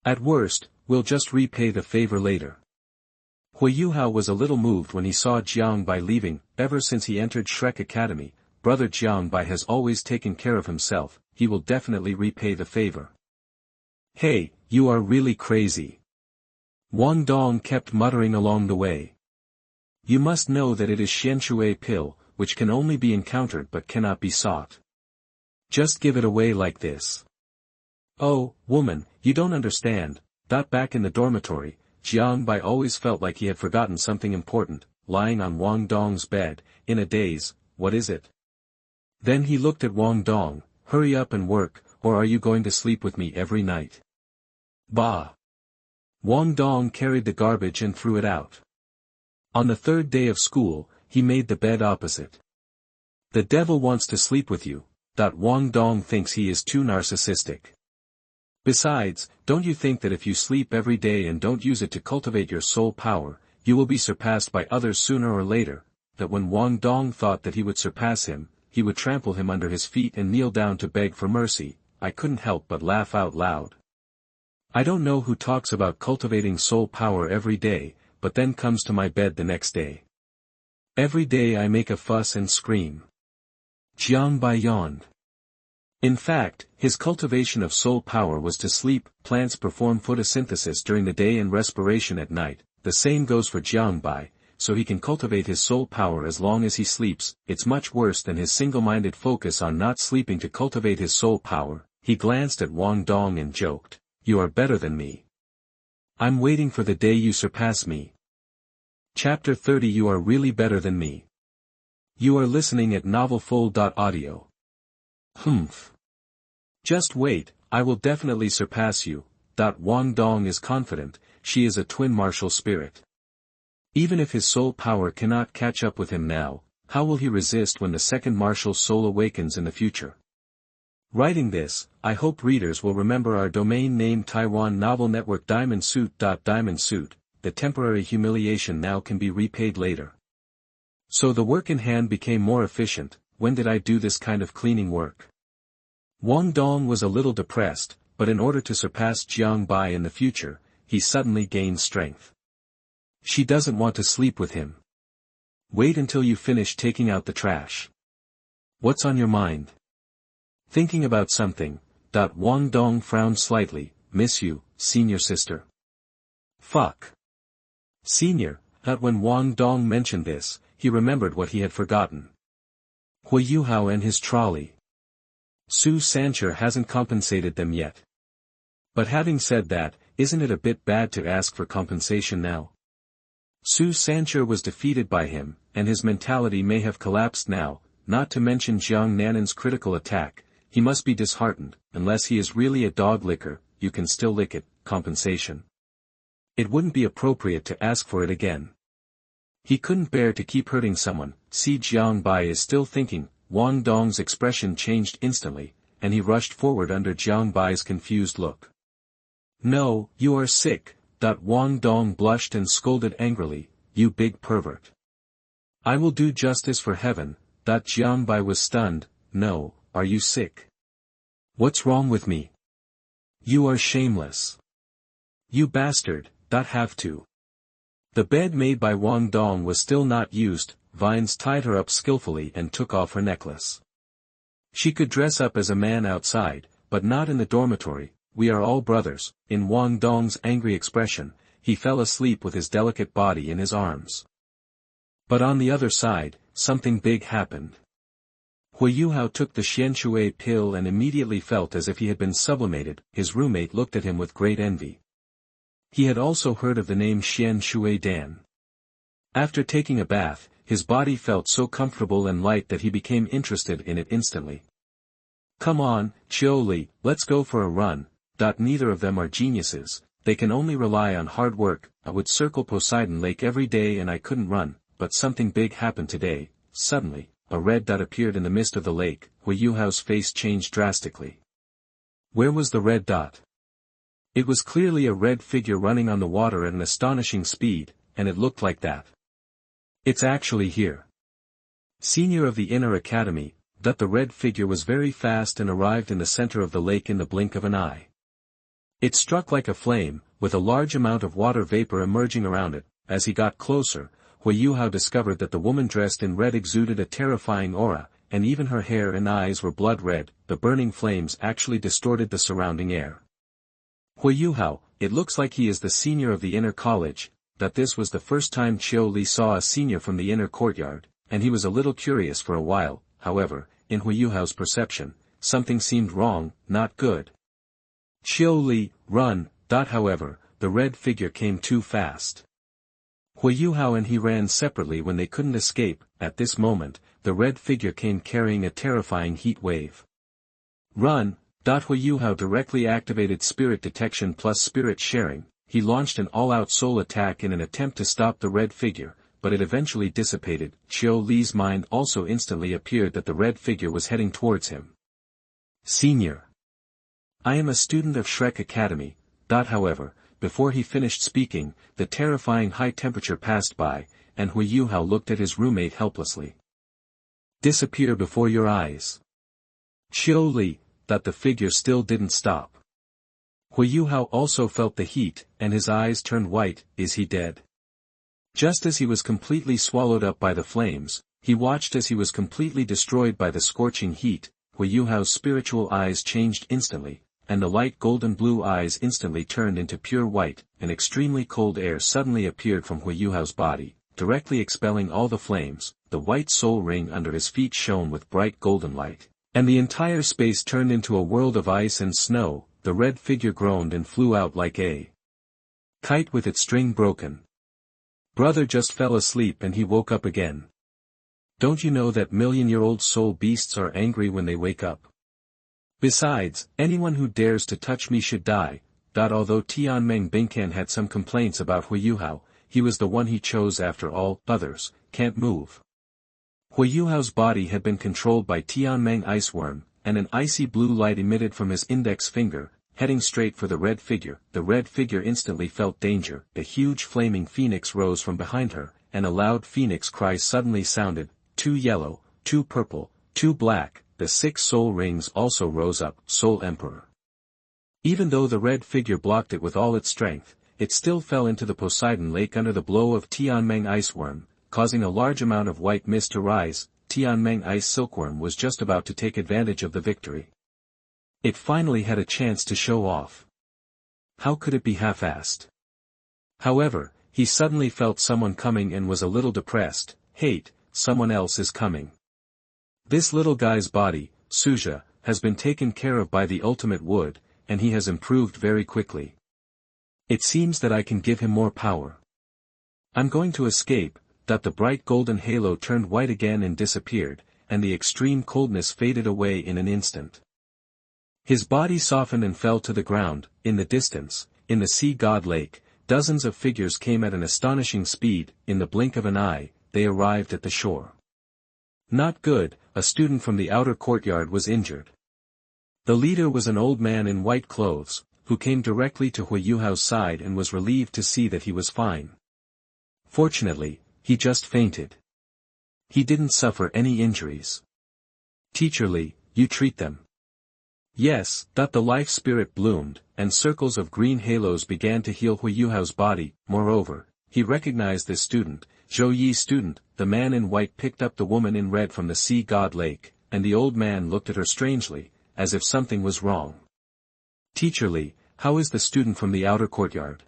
S1: At worst, we'll just repay the favor later. Hui Yuhao was a little moved when he saw Jiang Bai leaving. Ever since he entered Shrek Academy, brother Jiang Bai has always taken care of himself. He will definitely repay the favor. Hey, you are really crazy. Wang Dong kept muttering along the way. You must know that it is Xianshui pill, which can only be encountered but cannot be sought. Just give it away like this. Oh, woman, you don't understand. Back in the dormitory, Jiang Bai always felt like he had forgotten something important. Lying on Wang Dong's bed, in a daze. What is it? Then he looked at Wang Dong. Hurry up and work, or are you going to sleep with me every night? Bah! Wang Dong carried the garbage and threw it out. On the 3rd day of school, he made the bed opposite. The devil wants to sleep with you. Wang Dong thinks he is too narcissistic. Besides, don't you think that if you sleep every day and don't use it to cultivate your soul power, you will be surpassed by others sooner or later? That when Wang Dong thought that he would surpass him, he would trample him under his feet and kneel down to beg for mercy. I couldn't help but laugh out loud. I don't know who talks about cultivating soul power every day, but then comes to my bed the next day. Every day I make a fuss and scream. Jiang Bai yawned. In fact, his cultivation of soul power was to sleep. Plants perform photosynthesis during the day and respiration at night. The same goes for Jiang Bai, so he can cultivate his soul power as long as he sleeps. It's much worse than his single-minded focus on not sleeping to cultivate his soul power. He glanced at Wang Dong and joked, "You are better than me. I'm waiting for the day you surpass me." Chapter 30. You are really better than me. You are listening at novelfull.audio. Humph. Just wait, I will definitely surpass you. Wang Dong is confident. She is a twin martial spirit. Even if his soul power cannot catch up with him now, how will he resist when the second martial soul awakens in the future? Writing this, I hope readers will remember our domain name Taiwan Novel Network Diamond Suit. Diamond Suit, the temporary humiliation now can be repaid later. So the work in hand became more efficient. When did I do this kind of cleaning work? Wang Dong was a little depressed, but in order to surpass Jiang Bai in the future, he suddenly gained strength. She doesn't want to sleep with him. Wait until you finish taking out the trash. What's on your mind? Thinking about something. Wang Dong frowned slightly. Miss you, senior sister. Fuck. Senior. When Wang Dong mentioned this, he remembered what he had forgotten. Hui Yuhao and his trolley. Su Sancher hasn't compensated them yet. But having said that, isn't it a bit bad to ask for compensation now? Su Sancher was defeated by him, and his mentality may have collapsed now, not to mention Jiang Nanan's critical attack. He must be disheartened. Unless he is really a dog licker, you can still lick it. Compensation. It wouldn't be appropriate to ask for it again. He couldn't bear to keep hurting someone. See, Jiang Bai is still thinking. Wang Dong's expression changed instantly, and he rushed forward under Jiang Bai's confused look. No, you are sick. Wang Dong blushed and scolded angrily, you big pervert. I will do justice for heaven. Jiang Bai was stunned. No, are you sick? What's wrong with me? You are shameless. You bastard. Have to. The bed made by Wang Dong was still not used. Vines tied her up skillfully and took off her necklace. She could dress up as a man outside, but not in the dormitory. We are all brothers. In Wang Dong's angry expression, he fell asleep with his delicate body in his arms. But on the other side, something big happened. Hui Yuhao took the Xianshui pill and immediately felt as if he had been sublimated. His roommate looked at him with great envy. He had also heard of the name Xianshui Dan. After taking a bath, his body felt so comfortable and light that he became interested in it instantly. Come on, Xiao Li, let's go for a run. Neither of them are geniuses, they can only rely on hard work. I would circle Poseidon Lake every day and I couldn't run, but something big happened today. Suddenly, a red dot appeared in the mist of the lake. Hui Yuhao's face changed drastically. Where was the red dot? It was clearly a red figure running on the water at an astonishing speed, and it looked like that. It's actually here. Senior of the Inner Academy, the red figure was very fast and arrived in the center of the lake in the blink of an eye. It struck like a flame, with a large amount of water vapor emerging around it. As he got closer, Hui Yuhao discovered that the woman dressed in red exuded a terrifying aura, and even her hair and eyes were blood red. The burning flames actually distorted the surrounding air. Hui Yuhao, it looks like he is the senior of the inner college. This was the first time Xiao Li saw a senior from the inner courtyard, and he was a little curious for a while. However, in Hui Yuhao's perception, something seemed wrong, not good. Xiao Li, run. However, the red figure came too fast. Hui Yuhao and he ran separately when they couldn't escape. At this moment, the red figure came carrying a terrifying heat wave. Run. Hui Yuhao directly activated spirit detection plus spirit sharing. He launched an all-out soul attack in an attempt to stop the red figure, but it eventually dissipated. Xiao Li's mind also instantly appeared that the red figure was heading towards him. Senior. I am a student of Shrek Academy. However, before he finished speaking, the terrifying high temperature passed by, and Hui Yuhao looked at his roommate helplessly. disappear before your eyes. Xiao Li, that the figure still didn't stop. Hui Yuhao also felt the heat, and his eyes turned white. Is he dead? Just as he was completely swallowed up by the flames, he watched as he was completely destroyed by the scorching heat. Hui Yuhao's spiritual eyes changed instantly, and the light golden blue eyes instantly turned into pure white. An extremely cold air suddenly appeared from Hui Yuhao's body, directly expelling all the flames. The white soul ring under his feet shone with bright golden light, and the entire space turned into a world of ice and snow. The red figure groaned and flew out like a kite with its string broken. Brother just fell asleep and he woke up again. Don't you know that million-year-old soul beasts are angry when they wake up? Besides, anyone who dares to touch me should die. Although Tianmeng Bingcan had some complaints about Hui Yuhao, he was the one he chose after all. Others can't move. Hui Yuhao's body had been controlled by Tianmeng Iceworm, and an icy blue light emitted from his index finger, heading straight for the red figure. The red figure instantly felt danger. A huge flaming phoenix rose from behind her, and a loud phoenix cry suddenly sounded. 2 yellow, 2 purple, 2 black. The 6 soul rings also rose up. Soul Emperor. Even though the red figure blocked it with all its strength, it still fell into the Poseidon Lake under the blow of Tianmeng Iceworm, causing a large amount of white mist to rise. Tianmeng Ice Silkworm was just about to take advantage of the victory. It finally had a chance to show off. How could it be half-assed? However, he suddenly felt someone coming and was a little depressed. Hate, someone else is coming. This little guy's body, Suja, has been taken care of by the ultimate wood, and he has improved very quickly. It seems that I can give him more power. I'm going to escape. That the bright golden halo turned white again and disappeared, and the extreme coldness faded away in an instant. His body softened and fell to the ground. In the distance, in the sea god lake, dozens of figures came at an astonishing speed. In the blink of an eye, they arrived at the shore. Not good, a student from the outer courtyard was injured. The leader was an old man in white clothes, who came directly to Hui Yuhao's side and was relieved to see that he was fine. Fortunately, he just fainted. He didn't suffer any injuries. Teacher Li, you treat them. Yes. The life spirit bloomed, and circles of green halos began to heal Hui Yuhao's body. Moreover, he recognized this student, Zhou Yi's student. The man in white picked up the woman in red from the sea god lake, and the old man looked at her strangely, as if something was wrong. Teacher Li, how is the student from the outer courtyard?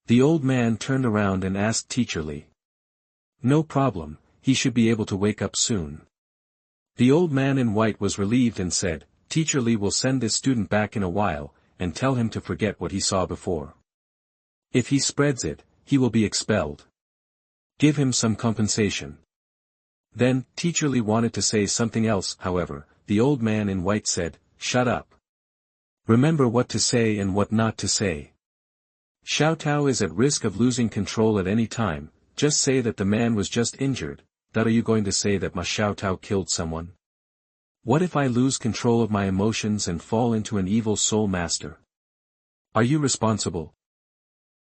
S1: The old man turned around and asked Teacher Li. No problem, he should be able to wake up soon. The old man in white was relieved and said, Teacher Li will send this student back in a while, and tell him to forget what he saw before. If he spreads it, he will be expelled. Give him some compensation. Then, Teacher Li wanted to say something else. However, the old man in white said, shut up. Remember what to say and what not to say. Xiao Tao is at risk of losing control at any time. Just say that the man was just injured. Are you going to say that Ma Xiao Tao killed someone? What if I lose control of my emotions and fall into an evil soul master? Are you responsible?